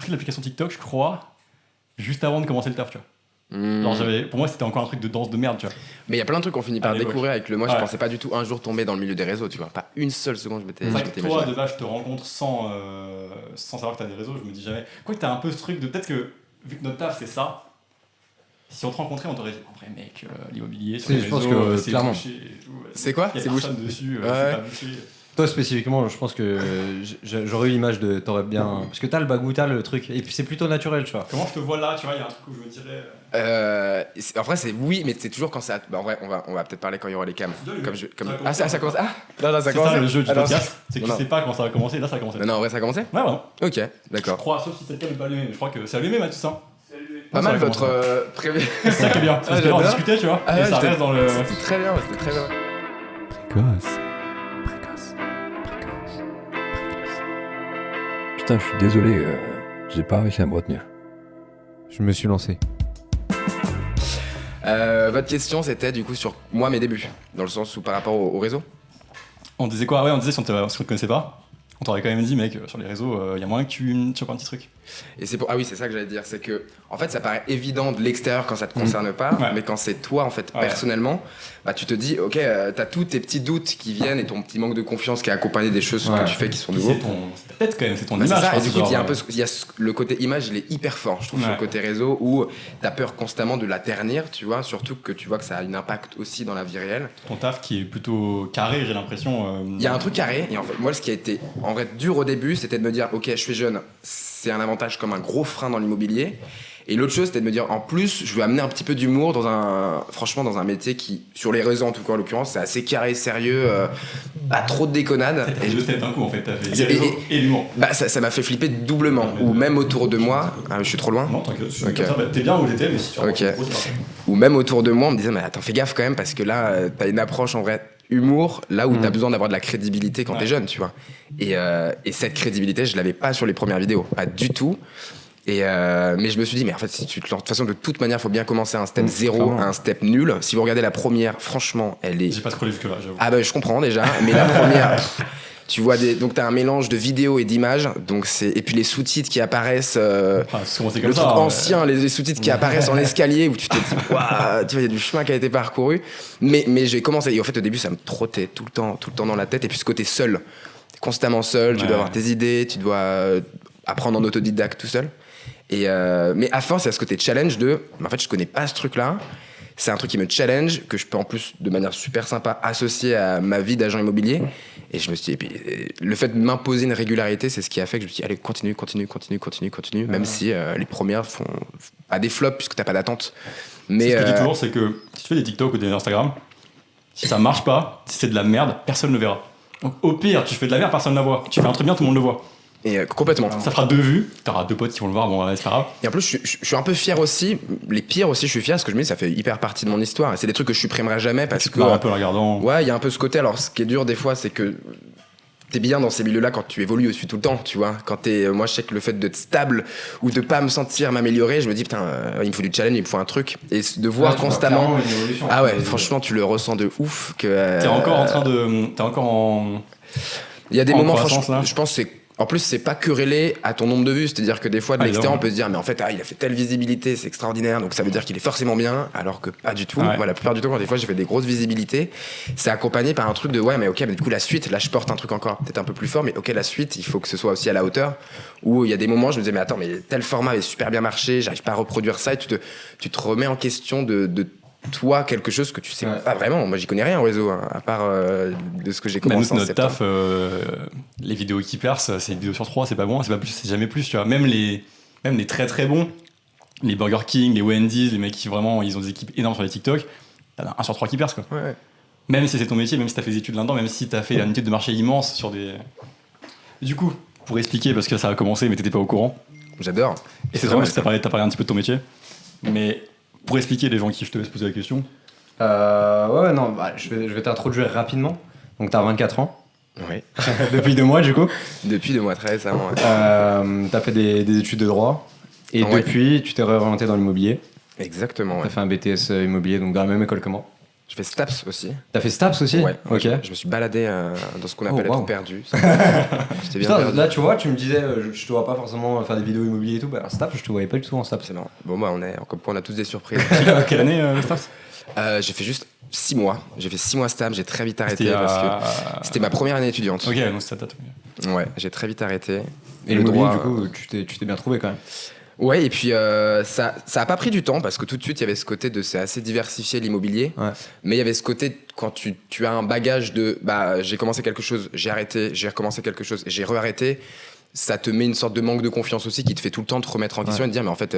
inscrit l'application TikTok, je crois, juste avant de commencer le taf, tu vois. Genre, pour moi, c'était encore un truc de danse de merde, tu vois. Mais il y a plein de trucs qu'on finit par découvrir avec le. Moi, je Ouais. pensais pas du tout un jour tomber dans le milieu des réseaux, tu vois. Pas une seule seconde, je m'étais C'est vrai que toi, imaginé. de base, je te rencontre sans savoir que t'as des réseaux, je me dis jamais. Quoi que t'as un peu ce truc de peut-être que, vu que notre taf, c'est ça, si on te rencontrait, on t'aurait dit, en vrai, mec, l'immobilier, sur les Je pense réseaux, que, c'est clairement. bouché et tout. C'est quoi? Il y a C'est bouché. personne dessus, Ouais. c'est pas bouché. Toi spécifiquement, je pense que j'aurais eu l'image de t'aurais bien. Parce que t'as le bagou, t'as le truc. Et puis c'est plutôt naturel, tu vois. Comment je te vois là, tu vois, il y a un truc où je me dirais. En vrai, c'est oui, mais c'est toujours quand ça. Bah, en vrai, on va peut-être parler quand il y aura les cams. Ça commence. Ça commence. Ah non, ça C'est commence. ça le jeu du Alors, podcast, c'est que tu non. sais pas quand ça va commencer, là ça a commencé. Non, en vrai, ça a commencé. Ouais, vraiment. Ok, Je d'accord. crois, sauf si cette cam est pas allumée, mais je crois que c'est allumé, Mathis, hein. Pas Ça mal va votre prévu. C'est ça qui est bien, parce que là on j'adore. discutait, tu vois, Ah et ouais, ça reste dans le. C'était très bien, c'était très bien. Putain, je suis désolé, j'ai pas réussi à me retenir. Je me suis lancé. Votre question, c'était du coup sur moi, mes débuts. Dans le sens où par rapport au réseau. On disait quoi? Ouais, on disait si on te connaissait pas, on t'aurait quand même dit, mec, sur les réseaux, y a moyen que tu chopes un petit truc. Et c'est pour... Ah oui, c'est ça que j'allais dire, c'est que en fait ça paraît évident de l'extérieur quand ça te concerne pas, Ouais. mais quand c'est toi en fait Ouais. personnellement, bah tu te dis ok, t'as tous tes petits doutes qui viennent et ton petit manque de confiance qui est accompagné des choses Ouais. que tu fais qui sont Puis nouveaux. c'est ta tête quand même, c'est ton Bah, c'est image. ça, je et pense, du coup, genre, il y a un peu, il y a le côté image, il est hyper fort, je trouve, sur Ouais. le côté réseau, où t'as peur constamment de la ternir, tu vois, surtout que tu vois que ça a un impact aussi dans la vie réelle. ton taf qui est plutôt carré, j'ai l'impression. Il y a un truc carré, et en fait, moi, ce qui a été en vrai dur au début, c'était de me dire, ok, je suis jeune, c'est un avantage comme un gros frein dans l'immobilier. Et l'autre chose, c'était de me dire, en plus, je veux amener un petit peu d'humour franchement, dans un métier qui, sur les réseaux en tout cas, en l'occurrence, c'est assez carré, sérieux, pas trop de déconnades. T'as Et deux têtes d'un coup en fait, t'as fait Et- les réseaux et l'humour. bah, ça m'a fait flipper doublement, ou même autour de moi, je suis trop loin. Non, t'inquiète, Ok. comme ça, bah, t'es bien où t'étais, mais si tu Ok. racontes trop, c'est parfait. Ou même autour de moi, on me disait, mais attends, fais gaffe quand même, parce que là, t'as une approche en vrai humour, là où t'as besoin d'avoir de la crédibilité quand Ouais. t'es jeune, tu vois. Et cette crédibilité, je l'avais pas sur les premières vidéos, pas du tout. Mais je me suis dit, mais en fait, si tu te lances, de toute façon, de toute manière, il faut bien commencer à un step 0, clairement. à un step nul. Si vous regardez la première, franchement, elle est. J'ai pas scrollé jusque-là, j'avoue. Ah bah, je comprends déjà, mais la première. Tu vois donc t'as un mélange de vidéos et d'images, et puis les sous-titres qui apparaissent. Enfin, c'est commencé comme Le ça. truc hein, ancien, les sous-titres qui apparaissent en escalier où tu te dis, waouh, tu vois, il y a du chemin qui a été parcouru. Mais j'ai commencé, et en fait, au début, ça me trottait tout le temps dans la tête. Et puis ce côté seul, constamment seul, tu Ouais. dois avoir tes idées, tu dois apprendre en autodidacte tout seul. Mais à force, il y a ce côté challenge mais en fait, je connais pas ce truc-là. C'est un truc qui me challenge, que je peux en plus, de manière super sympa, associer à ma vie d'agent immobilier. Et je me suis dit, et puis, le fait de m'imposer une régularité, c'est ce qui a fait que je me suis dit, allez, continue, même si les premières font à des flops, puisque t'as pas d'attente. Mais Ce que je dis toujours, c'est que si tu fais des TikTok ou des Instagram, si ça marche pas, si c'est de la merde, personne ne le verra. Donc au pire, tu fais de la merde, personne ne la voit. Tu fais un truc bien, tout le monde le voit. complètement. Ça fera 2 vues, t'auras 2 potes qui vont le voir, bon, c'est pas grave. Et en plus, je suis un peu fier aussi. Les pires aussi, je suis fier parce que je me dis, ça fait hyper partie de mon histoire. Et c'est des trucs que je supprimerai jamais parce Tu te que. marres un peu en regardant. Ouais, il y a un peu ce côté. Alors, ce qui est dur des fois, c'est que t'es bien dans ces milieux-là quand tu évolues aussi tout le temps, tu vois. Moi, je sais que le fait d'être stable ou de pas me sentir m'améliorer, je me dis, putain, il me faut du challenge, il me faut un truc. Et de voir constamment. Ah ouais, franchement, tu le ressens de ouf. Que, T'es encore en train de. T'es encore en. Il y a des en moments, croissance, franchement, là. je pense que c'est. En plus, c'est pas querellé à ton nombre de vues. C'est-à-dire que des fois, de Ah, l'extérieur, on évidemment. peut se dire, mais en fait, il a fait telle visibilité, c'est extraordinaire, donc ça veut dire qu'il est forcément bien, alors que pas du tout. Ouais. Moi, la plupart du temps, quand des fois, j'ai fait des grosses visibilités, c'est accompagné par un truc de, ouais, mais ok, mais du coup, la suite, là, je porte un truc encore peut-être un peu plus fort, mais ok, la suite, il faut que ce soit aussi à la hauteur. Où il y a des moments, je me disais, mais attends, mais tel format avait super bien marché, j'arrive pas à reproduire ça, et tu te remets en question de toi quelque chose que tu sais pas vraiment. Moi, j'y connais rien au réseau, hein, à part de ce que j'ai Même commencé en notre septembre. taf, les vidéos qui percent, c'est une vidéo sur 3, c'est pas bon, c'est pas plus, c'est jamais plus, tu vois. Même les très très bons, les Burger King, les Wendy's, les mecs qui vraiment, ils ont des équipes énormes sur les TikTok, t'en as 1 sur 3 qui perce, quoi. Ouais. Même si c'est ton métier, même si t'as fait des études là-dedans, même si t'as fait une étude de marché immense sur des. Du coup, pour expliquer, parce que ça a commencé, mais t'étais pas au courant. J'adore. Et c'est drôle parce que t'as parlé un petit peu de ton métier. Mais pour expliquer les gens qui je te laisse poser la question. Ouais, non, bah, je vais t'introduire rapidement. Donc t'as 24 ans, Oui. depuis 2 mois du coup. Depuis 2 mois très récemment. Ouais. T'as fait des études de droit. Et Ouais. depuis, tu t'es réorienté dans l'immobilier. Exactement. T'as Ouais. fait un BTS immobilier, donc dans la même école que moi. Je fais Staps aussi. T'as fait Staps aussi? Ouais. Ok. Je me suis baladé dans ce qu'on appelle Oh, wow. être perdu. J'étais bien Putain, perdu. là, tu vois, tu me disais, je te vois pas forcément faire des vidéos immobilières et tout. Bah, Staps, je te voyais pas du tout en Staps. C'est marrant. Bon, bah, comme quoi, on a tous des surprises. Quelle année, Stars? J'ai fait juste 6 mois. J'ai fait 6 mois Staps, j'ai très vite arrêté C'était parce que c'était ma première année étudiante. Ok, donc ça date. Ouais, j'ai très vite arrêté. Et le l'immobilier, droit, du coup, tu t'es bien trouvé quand même. Ouais, et puis ça a pas pris du temps parce que tout de suite il y avait ce côté de c'est assez diversifié l'immobilier, Ouais. mais il y avait ce côté quand tu as un bagage de bah j'ai commencé quelque chose, j'ai arrêté, j'ai recommencé quelque chose et j'ai re-arrêté, ça te met une sorte de manque de confiance aussi qui te fait tout le temps te remettre en question et te dire mais en fait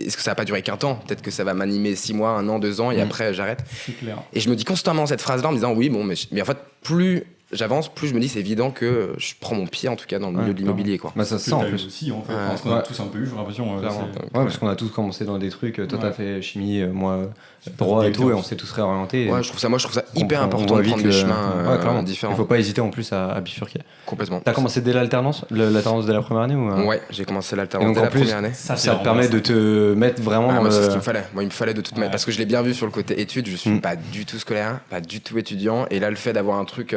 est-ce que ça va pas durer qu'un temps, peut-être que ça va m'animer 6 mois, 1 an, 2 ans et après j'arrête. C'est clair. Et je me dis constamment cette phrase là en me disant oui bon mais en fait plus j'avance, plus je me dis c'est évident que je prends mon pied en tout cas dans le milieu de l'immobilier quoi. Bah, ça se sent en plus. Aussi, en fait. Ouais. Parce qu'on a Ouais. tous un peu eu, j'ai l'impression. Clairement. c'est- Ouais, parce qu'on a tous commencé dans des trucs. Toi, t'as Ouais. fait chimie, moi, droit et tout, et on s'est tous réorientés. Ouais, je trouve ça hyper On important voit de prendre vite des le- chemins Ouais, clairement. différents. Il faut pas hésiter en plus à bifurquer. Complètement. T'as commencé dès l'alternance dès la première année ou Ouais, j'ai commencé Et l'alternance donc, dès en la plus, première année. c'est Ça te vraiment permet ça. de te mettre vraiment Ah, dans moi, c'est ce le. qu'il me fallait. Moi, il me fallait de toute manière. Ouais. Parce que je l'ai bien vu sur le côté études, je suis pas du tout scolaire, pas du tout étudiant. Et là, le fait d'avoir un truc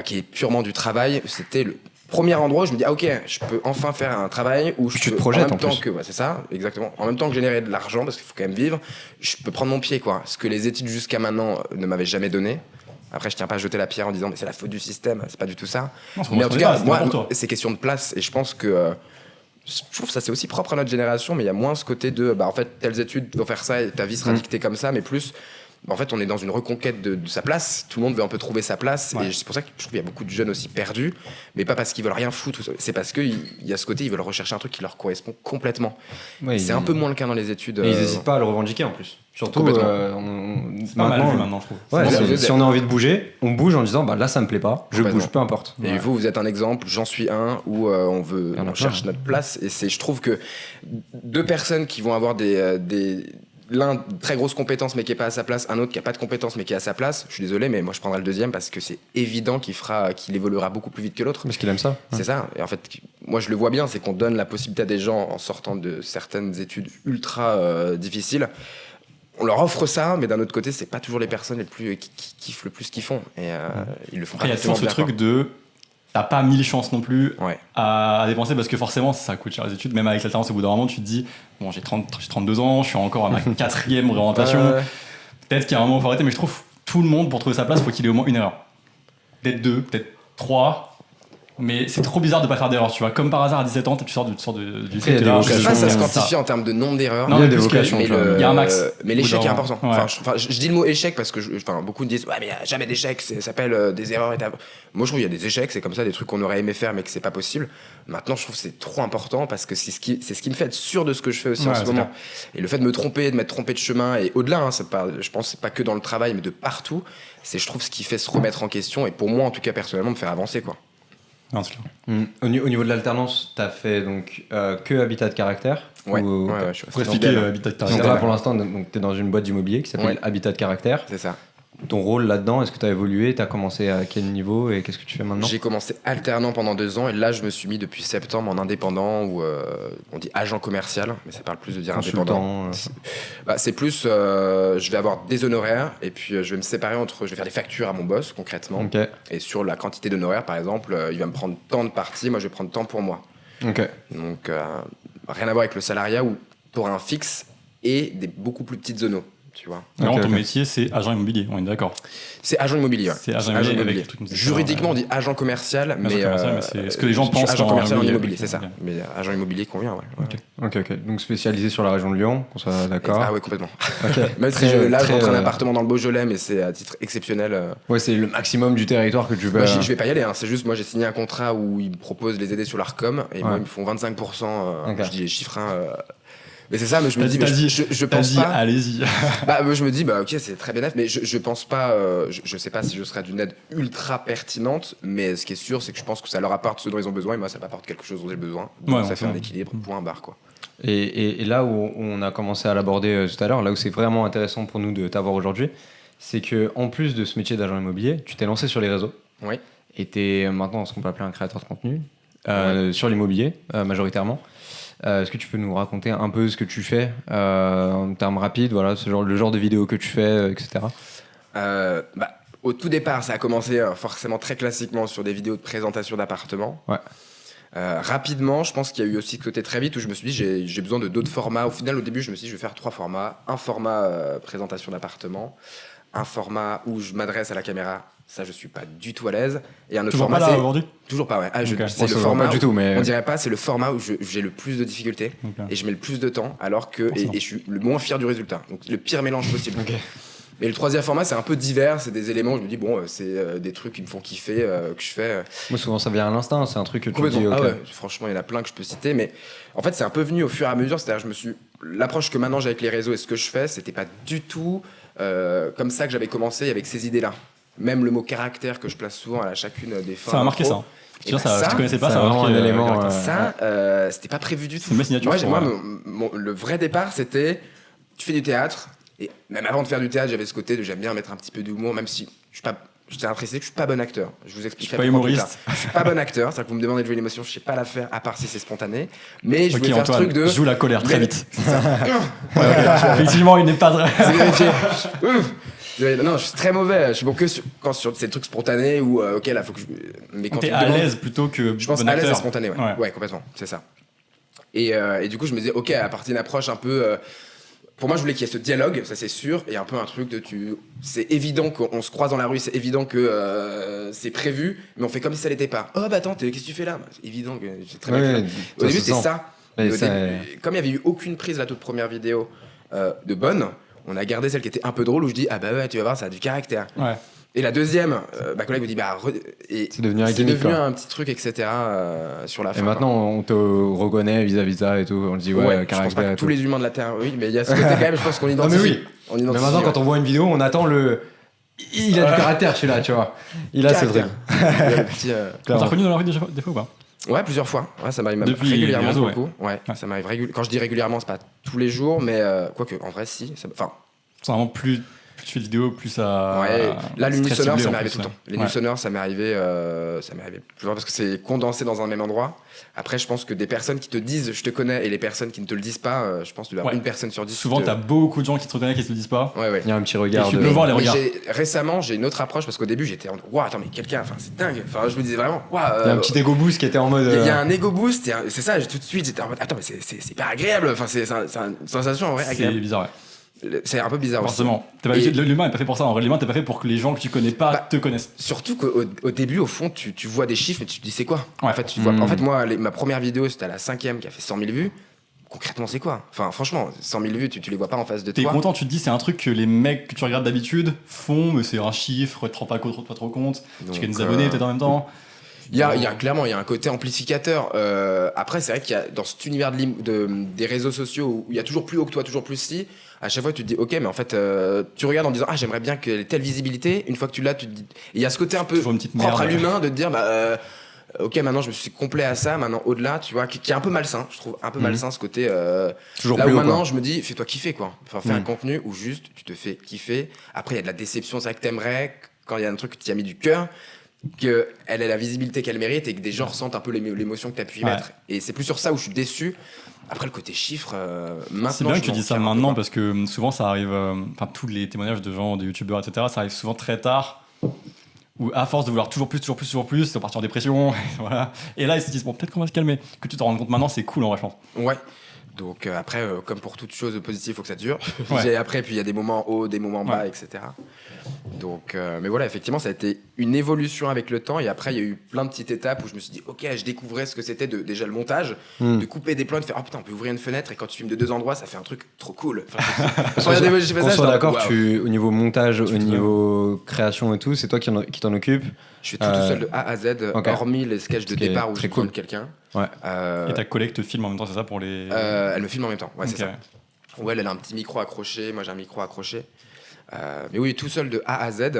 qui est purement du travail, c'était le premier endroit où je me dis, ah ok, je peux enfin faire un travail où je Tu te peux, projettes, en même en temps plus. que, ouais, c'est ça, exactement. En même temps que générer de l'argent, parce qu'il faut quand même vivre, je peux prendre mon pied, quoi. Ce que les études jusqu'à maintenant ne m'avaient jamais donné. Après, je tiens pas à jeter la pierre en disant, mais c'est la faute du système, c'est pas du tout ça. Non, c'est Mais en bon, tout c'est cas, pas, c'est moi, pas pour toi. c'est question de place. Et je pense que je trouve que ça c'est aussi propre à notre génération, mais il y a moins ce côté de en fait telles études doivent faire ça et ta vie sera dictée comme ça, mais plus en fait on est dans une reconquête de sa place, tout le monde veut un peu trouver sa place Ouais. et c'est pour ça que je trouve qu'il y a beaucoup de jeunes aussi perdus, mais pas parce qu'ils veulent rien foutre, c'est parce qu'il y a ce côté ils veulent rechercher un truc qui leur correspond complètement. Ouais, C'est un peu moins le cas dans les études. Et ils n'hésitent pas à le revendiquer en plus. Surtout Complètement. C'est pas mal vu maintenant, je trouve. Ouais, C'est si, bien. si on a envie de bouger, on bouge en disant bah là ça me plaît pas, je Complètement. bouge, peu importe. Et Ouais. vous êtes un exemple, j'en suis un, où Il y en a on plein, cherche hein. notre place. Et je trouve que deux personnes qui vont avoir l'un très grosse compétence mais qui est pas à sa place, un autre qui a pas de compétence mais qui est à sa place, je suis désolé mais moi je prendrai le deuxième parce que c'est évident qu'il évoluera beaucoup plus vite que l'autre. Parce qu'il aime ça. C'est ça. Et en fait, moi je le vois bien, c'est qu'on donne la possibilité à des gens en sortant de certaines études ultra difficiles. On leur offre ça, mais d'un autre côté, c'est pas toujours les personnes les plus qui kiffent le plus ce qu'ils font. Et ils le font Après, il y a pas toujours ce forcément truc de. T'as pas 1000 chances non plus Ouais. à dépenser parce que forcément ça coûte cher les études. Même avec l'alternance, au bout d'un moment, tu te dis bon, j'ai 32 ans, je suis encore à ma 4e réorientation. Peut-être qu'il y a un moment où il faut arrêter, mais je trouve tout le monde pour trouver sa place, faut qu'il ait au moins une erreur. Peut-être 2, peut-être 3. Mais c'est trop bizarre de pas faire d'erreur, tu vois. Comme par hasard, à 17 ans, tu sors du il y a des Je sais pas si ça se ça. quantifie en termes de nombre d'erreurs. Non, Il y a mais des plus que- vocations, mais tu vois. il y a un max. Mais l'échec Au bout est d'un important. moment. Ouais. Je dis le mot échec parce que beaucoup me disent ouais mais il y a jamais d'échec, ça s'appelle des erreurs. Moi je trouve il y a des échecs, c'est comme ça, des trucs qu'on aurait aimé faire mais que c'est pas possible. Maintenant je trouve que c'est trop important parce que c'est ce qui me fait être sûr de ce que je fais aussi en Ouais, ce c'est moment. Et le fait de me tromper, de m'être trompé de chemin et au-delà, hein, c'est pas, je pense que c'est pas que dans le travail mais de partout. C'est je trouve ce qui fait se remettre en question et pour moi en tout cas personnellement me faire avancer quoi. Non, c'est clair. Au niveau de l'alternance, t'as fait donc que habitat de caractère. Ouais, ou- ouais, je suis Pour resté expliquer fidèle. Habitat de Donc Caractère. là pour l'instant, donc t'es dans une boîte d'immobilier qui s'appelle Ouais. Habitat de caractère. C'est ça. Ton rôle là-dedans, est-ce que t'as évolué? T'as commencé à quel niveau et qu'est-ce que tu fais maintenant? J'ai commencé alternant pendant 2 ans et là je me suis mis depuis septembre en indépendant ou on dit agent commercial mais ça parle plus de dire indépendant. Consultant. C'est plus je vais avoir des honoraires et puis je vais me séparer je vais faire des factures à mon boss concrètement Ok. et sur la quantité d'honoraires par exemple il va me prendre tant de parties, moi je vais prendre tant pour moi. Ok. Donc rien à voir avec le salariat où tu auras un fixe et des beaucoup plus petites zonos, tu vois. Vraiment, Ok, ton ok. métier, c'est agent immobilier, on est d'accord. C'est agent immobilier. Ouais. C'est agent immobilier avec le truc comme ça. Juridiquement, on dit agent commercial, Agent mais, commercial, mais c'est ce que les gens je suis pensent agent en commercial en immobilier, immobilier, ok, c'est ça. ok. Mais agent immobilier convient, ouais. Ok. Donc spécialisé sur la région de Lyon, qu'on soit d'accord. Ah ouais, complètement. Ok. Même si Très- là, je très, rentre un appartement dans le Beaujolais, mais c'est à titre exceptionnel. Ouais, c'est le maximum du territoire que tu peux. Moi, je vais pas y aller, hein. C'est juste, moi, j'ai signé un contrat où ils me proposent de les aider sur l'ARCOM, et moi, Ouais. ils me font 25%. Ok. Je dis les chiffres, hein, mais c'est ça, mais je me T'as dis, dit, mais t'as dit, je t'as pense dit, pas. allez-y. Bah, moi, je me dis, bah, ok, c'est très bénéf, mais je pense pas, je sais pas si je serai d'une aide ultra pertinente, mais ce qui est sûr, c'est que je pense que ça leur apporte ce dont ils ont besoin, et moi, ça m'apporte quelque chose dont j'ai besoin. Donc, Ouais, ça fait ouais. un équilibre, point barre, quoi. Et là où on a commencé à l'aborder tout à l'heure, là où c'est vraiment intéressant pour nous de t'avoir aujourd'hui, c'est que en plus de ce métier d'agent immobilier, tu t'es lancé sur les réseaux. Oui. Et t'es maintenant ce qu'on peut appeler un créateur de contenu sur l'immobilier majoritairement. Est-ce que tu peux nous raconter un peu ce que tu fais en termes rapides, voilà, le genre de vidéos que tu fais, etc. Au tout départ, ça a commencé forcément très classiquement sur des vidéos de présentation d'appartements. Ouais. Rapidement, je pense qu'il y a eu aussi ce côté très vite où je me suis dit j'ai besoin de d'autres formats. Au final, au début, je me suis dit je vais faire 3 formats. Un format présentation d'appartement, un format où je m'adresse à la caméra, ça je suis pas du tout à l'aise, et un autre Toujours format pas là aujourd'hui. toujours pas, ouais. Ok. C'est Moi, le ça va format pas du tout, mais on dirait pas, c'est le format où j'ai le plus de difficultés Ok. et je mets le plus de temps, alors que Forcément. et je suis le moins fier du résultat. Donc le pire mélange possible. Mais le troisième format, c'est un peu divers, c'est des éléments où je me dis bon, c'est des trucs qui me font kiffer, que je fais. Moi, souvent, ça vient à l'instinct. C'est un truc que tu te Complètement. dis, ok. Ah ouais, franchement, il y en a plein que je peux citer, mais en fait, c'est un peu venu au fur et à mesure. C'est-à-dire, l'approche que maintenant j'ai avec les réseaux et ce que je fais, c'était pas du tout comme ça que j'avais commencé avec ces idées-là. Même le mot caractère que je place souvent à chacune des fins. Ça m'a marqué d'intro. ça. Et Tu vois, bah, ça, je te connaissais pas, c'est ça m'a vraiment marqué un élément, caractère. Ça, c'était pas prévu du tout. C'est ma signature, Moi, je crois, le vrai départ, c'était tu fais du théâtre. Et même avant de faire du théâtre, j'avais ce côté de j'aime bien mettre un petit peu d'humour, même si je tiens à préciser que je suis pas bon acteur. Je vous expliquerai Je suis pas pourquoi plus humoriste. tard. Je suis pas bon acteur, c'est-à-dire que vous me demandez de jouer une émotion, je sais pas la faire, à part si c'est spontané. Mais je Ok, voulais faire Antoine, ce truc de. joue la colère très Mais- vite. Effectivement, il n'est pas vrai. C'est vérifié. Ouf. Non, je suis très mauvais. Je suis bon que quand sur ces trucs spontanés ou ok là faut que je. Mais quand T'es tu me à demandes- l'aise plutôt que je pense bon à l'aise et acteur. spontané, ouais. Ouais. Ouais, complètement, c'est ça. Et du coup, je me disais, ok, à partir d'une approche un peu. Pour moi, je voulais qu'il y ait ce dialogue, ça c'est sûr, et un peu un truc de c'est évident qu'on se croise dans la rue, c'est évident que c'est prévu, mais on fait comme si ça l'était pas. Oh bah attends, qu'est-ce que tu fais là? Bah, c'est évident que c'est très bien. Ouais, clair. Au début, se c'était sent. ça. Et Au ça- début, comme il y avait eu aucune prise la toute première vidéo de bonne, on a gardé celle qui était un peu drôle où je dis ah bah ouais, tu vas voir, ça a du caractère. Ouais. Et la deuxième, ma collègue me dit et C'est devenu un c'est gimmick, devenu quoi. un petit truc, etc. Sur la fin. Et maintenant, on te reconnaît vis-à-vis de ça et tout. On te dit, ouais, je pense caractère pas que et tous tout. les humains de la Terre, oui, mais il y a ce côté quand même, je pense qu'on Non, identifie. mais oui. On Mais identifie, maintenant, ouais. quand on voit une vidéo, on attend le. Il a du caractère, celui-là, tu vois. Il a ce truc. Caractère. Il y a le petit, T'as reconnu dans la rue des fois ou pas? Ouais, plusieurs fois. Ouais, ça m'arrive même Depuis régulièrement les réseaux, pour le coup. Ouais, Ouais. ça m'arrive régulièrement. Quand je dis régulièrement, c'est pas tous les jours, mais quoique, en vrai, si. Enfin, C'est vraiment plus tu fais de vidéos, plus ça. ouais. Là, les nuits très sonores, ciblé, ça en m'est arrivé plus, tout le temps. Les ouais. nuits sonores, ça m'est arrivé plusieurs parce que c'est condensé dans un même endroit. Après, je pense que des personnes qui te disent je te connais et les personnes qui ne te le disent pas, je pense que tu dois avoir Ouais. une personne sur 10. Souvent, qui te- t'as beaucoup de gens qui te reconnaissent, qui te le disent pas. Ouais, ouais. Il y a un petit regard Et tu de. peux voir les Mais regards. récemment, j'ai une autre approche parce qu'au début, j'étais en waouh, attends, mais quelqu'un, enfin, c'est dingue. Enfin, je me disais vraiment, waouh. Il y a un petit ego boost qui était en mode. Il y a un ego boost, c'est ça, tout de suite, j'étais en mode, attends, mais c'est pas agréable. Enfin, c'est une sensation en vrai C'est agréable. bizarre, ouais. C'est un peu bizarre aussi. Forcément. Et- L'humain est pas fait pour ça. En vrai, l'humain, t'es pas fait pour que les gens que tu connais pas Bah, te connaissent. Surtout qu'au début, au fond, tu vois des chiffres, mais tu te dis c'est quoi Ouais. En fait, tu vois. Mm. En fait, moi, ma première vidéo, c'était à la 5e qui a fait 100 000 vues. Concrètement, c'est quoi? Enfin, franchement, 100 000 vues, tu les vois pas en face de T'es toi. content, tu te dis c'est un truc que les mecs que tu regardes d'habitude font, mais c'est un chiffre, tu te rends pas trop compte. Donc, Tu gagnes des abonnés peut-être en même temps. Clairement, il y a un côté amplificateur. Après, c'est vrai qu'il y a dans cet univers des réseaux sociaux où il y a toujours plus haut que toi, toujours plus si. À chaque fois, tu te dis, ok, mais en fait, tu regardes en disant, ah, j'aimerais bien que telle visibilité. Une fois que tu l'as, tu te dis. Et il y a ce côté un peu Toujours une petite propre à merde. l'humain de te dire, ok, maintenant je me suis complet à ça, maintenant au-delà, tu vois, qui est un peu malsain, je trouve, un peu malsain ce côté. Toujours là plus où haut, maintenant quoi. je me dis, fais-toi kiffer quoi. Enfin, fais un contenu où juste tu te fais kiffer. Après, il y a de la déception, c'est vrai que t'aimerais, quand il y a un truc que tu as mis du cœur, qu'elle ait la visibilité qu'elle mérite et que des gens ressentent un peu l'émotion que tu as pu y Ouais. mettre. Et c'est plus sur ça où je suis déçu. Après, le côté chiffre, maintenant. C'est bien que je tu m'en dis ça sers un peu, maintenant quoi. parce que souvent ça arrive, enfin tous les témoignages de gens, de youtubeurs, etc., ça arrive souvent très tard. Où à force de vouloir toujours plus, c'est parti en dépression. Voilà. Et là ils se disent bon, peut-être qu'on va se calmer. Que tu te rends compte maintenant, c'est cool en vrai, je pense. Ouais. Donc après, comme pour toute chose positive, il faut que ça dure. Ouais. Après, puis il y a des moments hauts, des moments bas, Ouais. etc. Donc, mais voilà, effectivement, ça a été une évolution avec le temps. Et après, il y a eu plein de petites étapes où je me suis dit, ok, je découvrais ce que c'était déjà le montage, de couper des plans, de faire, oh putain, on peut ouvrir une fenêtre et quand tu filmes de 2 endroits, ça fait un truc trop cool. Enfin, regardez, j'ai fait Qu'on ça, soit j'étais en d'accord, mode, waouh. au niveau montage, au fais tout niveau création et tout, c'est toi qui t'en occupe. Je fais tout seul de A à Z, ok. hormis les sketchs de Ce qui est départ où très je cool. cool. Quelqu'un. Ouais. Euh, Et ta collègue te filme en même temps, c'est ça pour les. elle me filme en même temps, ouais, c'est Ok. ça. Ouais, elle a un petit micro accroché, moi j'ai un micro accroché. Mais oui, tout seul de A à Z.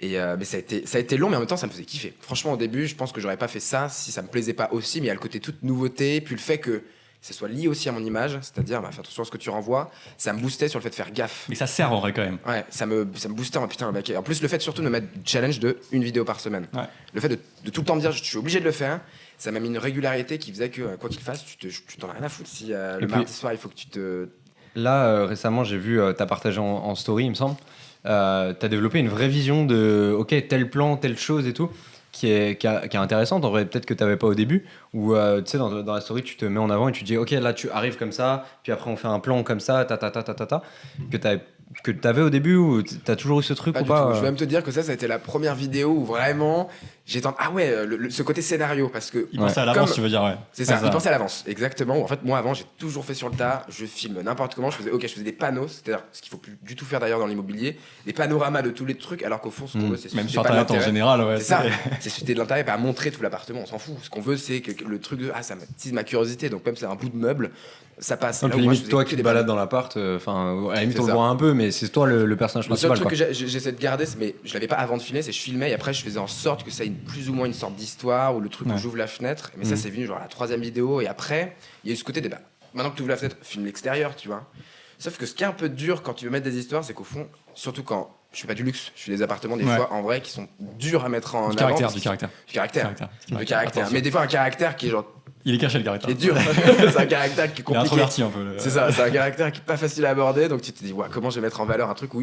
Mais ça a été long, mais en même temps, ça me faisait kiffer. Franchement, au début, je pense que j'aurais pas fait ça si ça me plaisait pas aussi. Mais il y a le côté toute nouveauté, puis le fait que ça soit lié aussi à mon image, c'est-à-dire, fais attention à ce que tu renvoies, ça me boostait sur le fait de faire gaffe. Mais ça sert en vrai quand même. Ouais, ça me boostait. Putain, le mec. En plus, le fait surtout de me mettre challenge de une vidéo par semaine. Ouais. Le fait de tout le temps me dire, je suis obligé de le faire. Ça m'a mis une régularité qui faisait que, quoi qu'il fasse, tu t'en as rien à foutre. Si le Et puis- mardi soir, il faut que tu te Là, récemment, j'ai vu, t'as partagé en story, il me semble. T'as développé une vraie vision de, ok, tel plan, telle chose et tout, qui est intéressante. En vrai, peut-être que t'avais pas au début. Ou, tu sais, dans la story, tu te mets en avant et tu dis, ok, là, tu arrives comme ça, puis après, on fait un plan comme ça, que t'avais au début, ou t'as toujours eu ce truc Pas ou du pas tout. Je vais même te dire que ça a été la première vidéo où vraiment j'ai tenté. Ah ouais, ce côté scénario, parce que Il pensait à l'avance, Comme- tu veux dire, ouais. c'est ça, il pensait à l'avance, exactement. En fait, moi avant, j'ai toujours fait sur le tas, je filme n'importe comment, je faisais des panneaux, c'est-à-dire ce qu'il faut plus du tout faire d'ailleurs dans l'immobilier, des panoramas de tous les trucs, alors qu'au fond, ce qu'on veut, c'est Même susciter sur pas de Internet en l'intérêt. général, ouais. C'est ça, c'est susciter de l'intérêt, pas montrer tout l'appartement, on s'en fout. Ce qu'on veut, c'est que le truc de ça m'attise ma curiosité, donc même si c'est un bout de meuble, ça passe. Non, Là puis où moi, je limite, faisais toi que qui des te balades dans l'appart, enfin, à la limite, C'est on le ça. voit un peu, mais c'est toi le personnage Le seul principal. truc Quoi. que j'essaie de garder, mais je l'avais pas avant de filmer, c'est que je filmais et après je faisais en sorte que ça ait plus ou moins une sorte d'histoire ou le truc où Ouais. j'ouvre la fenêtre. Mais ça, c'est venu genre à la 3e vidéo et après, il y a eu ce côté débat. Maintenant que tu ouvres la fenêtre, filme l'extérieur, tu vois. Sauf que ce qui est un peu dur quand tu veux mettre des histoires, c'est qu'au fond, surtout quand je fais pas du luxe, je fais des appartements des Ouais. fois en vrai qui sont durs à mettre en Du avant. caractère, parce du qu'ils- caractère. Du caractère. Caractère. Du caractère. Attention. Mais des fois, un caractère qui est genre. Il est caché le caractère. Qui est dur. c'est un caractère qui est Il est compliqué. introverti un peu. C'est ça, c'est un caractère qui est pas facile à aborder. Donc tu te dis, ouais, comment je vais mettre en valeur un truc où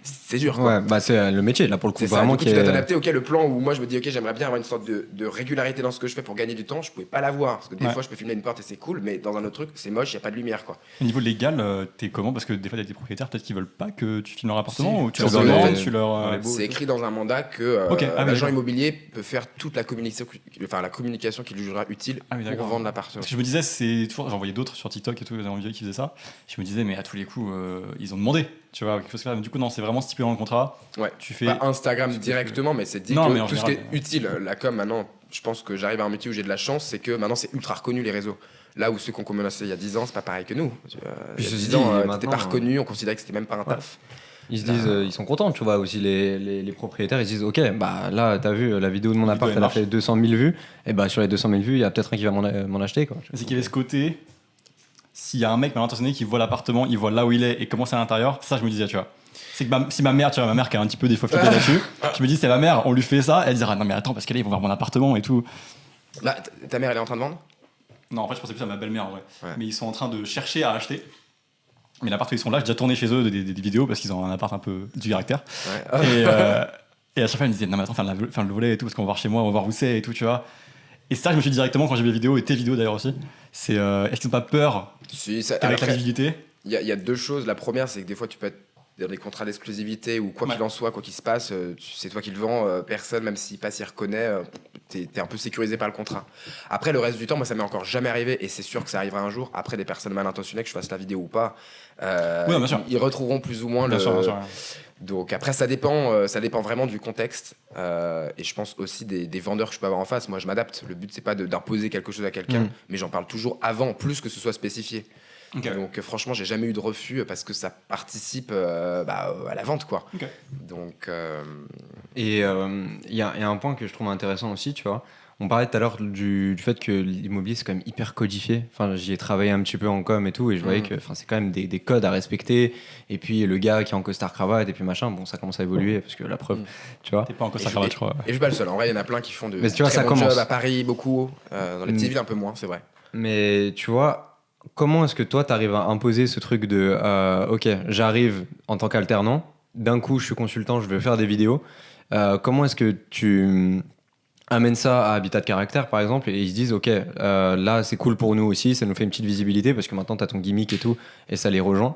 c'est dur, quoi. Ouais, bah c'est le métier, là, pour le coup, C'est ça, vraiment du coup, qui tu dois est. t'adapter. Ok, le plan où moi je me dis, ok, j'aimerais bien avoir une sorte de régularité dans ce que je fais pour gagner du temps, je pouvais pas l'avoir. Parce que des Ouais. fois, je peux filmer une porte et c'est cool, mais dans un autre truc, c'est moche, il y a pas de lumière, quoi. Au niveau légal, t'es comment? Parce que des fois, il y a des propriétaires peut-être qui veulent pas que tu filmes leur appartement Si. ou tu C'est leur dans demandes, les- tu leur. dans les beaux. C'est écrit dans un mandat que Ok, ah oui, l'agent d'accord. immobilier peut faire toute la communication qu'il jugera utile Ah oui, pour d'accord. vendre l'appartement. Parce que je me disais, c'est toujours. J'en voyais d'autres sur TikTok et tout, des envieux qui faisaient ça. Je me disais, mais à tous les coups, ils ont demandé, tu vois, quelque chose comme ça. Mais du coup, non, c'est vraiment stipulé dans le contrat. Ouais. Tu fais. Pas Instagram directement, mais c'est dit Non, que mais en tout ce qui est général, utile, la com maintenant, je pense que j'arrive à un métier où j'ai de la chance, c'est que maintenant c'est ultra reconnu les réseaux. Là où ceux qu'on commençait il y a 10 ans, c'est pas pareil que nous. Il Puis y a ceci 10 dit, ans, t'étais maintenant, pas reconnu, on considérait que c'était même pas un taf. Ils se disent, ils sont contents, tu vois, aussi les propriétaires, ils se disent, ok, bah là, t'as vu, la vidéo de mon La appart, vidéo, elle a elle fait 200 000 vues, et bah sur les 200 000 vues, il y a peut-être un qui va m'en acheter, quoi. C'est qu'il y avait ce côté. S'il y a un mec mal intentionné qui voit l'appartement, il voit là où il est et comment c'est à l'intérieur, ça, je me disais, tu vois. C'est que si ma mère, tu vois, ma mère qui a un petit peu des fois flippé là-dessus, je me dis, c'est ma mère, on lui fait ça, elle dira, non, mais attends, parce qu'elle, ils vont voir mon appartement et tout. Là, ta mère, elle est en train de vendre. Non, en fait, je pensais plus à ma belle-mère, en vrai. Ouais. Mais ils sont en train de chercher à acheter. Mais l'appart où ils sont là, j'ai déjà tourné chez eux des vidéos parce qu'ils ont un appart un peu du caractère. Ouais. Et à chaque fois, elle me disait, non, mais attends, faire le volet et tout, parce qu'on va voir chez moi, on va voir où c'est et tout, tu vois. Et ça, je me suis dit directement quand j'ai vu les vidéos, et tes vidéos d'ailleurs aussi, c'est est-ce qu'ils n'ont pas peur Si, ça- qu'avec la après, visibilité? il y a deux choses. La première, c'est que des fois, tu peux être dans des contrats d'exclusivité ou quoi Ouais. qu'il en soit, quoi qu'il se passe, c'est toi qui le vends, personne, même s'il passe, il reconnaît, t'es un peu sécurisé par le contrat. Après, le reste du temps, moi, ça m'est encore jamais arrivé et c'est sûr que ça arrivera un jour. Après, des personnes mal intentionnées, que je fasse la vidéo ou pas, Oui, bien sûr. ils retrouveront plus ou moins Bien le. sûr, bien sûr. Donc après, ça dépend vraiment du contexte et je pense aussi des vendeurs que je peux avoir en face. Moi, je m'adapte. Le but, c'est pas d'imposer quelque chose à quelqu'un, Mm. mais j'en parle toujours avant, plus que ce soit spécifié. Ok. Donc franchement, j'ai jamais eu de refus parce que ça participe à la vente, quoi. Ok. Donc Et il y a un point que je trouve intéressant aussi, tu vois. On parlait tout à l'heure du fait que l'immobilier, c'est quand même hyper codifié. Enfin, j'y ai travaillé un petit peu en com et tout, et je voyais que c'est quand même des codes à respecter. Et puis le gars qui est en costard-cravate, et puis machin, bon, ça commence à évoluer, parce que la preuve, tu vois. T'es pas encore Et ça je- cravate, je crois. et je suis pas le seul. En vrai, il y en a plein qui font de Mais tu vois, très ça bons commence. jobs à Paris, beaucoup. Dans les petites Mm. villes, un peu moins, c'est vrai. Mais tu vois, comment est-ce que toi, tu arrives à imposer ce truc de ok, j'arrive en tant qu'alternant, d'un coup, je suis consultant, je veux faire des vidéos. Comment est-ce que tu amènes ça à Habitat de Caractère, par exemple, et ils se disent ok, là, c'est cool pour nous aussi, ça nous fait une petite visibilité parce que maintenant, tu as ton gimmick et tout, et ça les rejoint.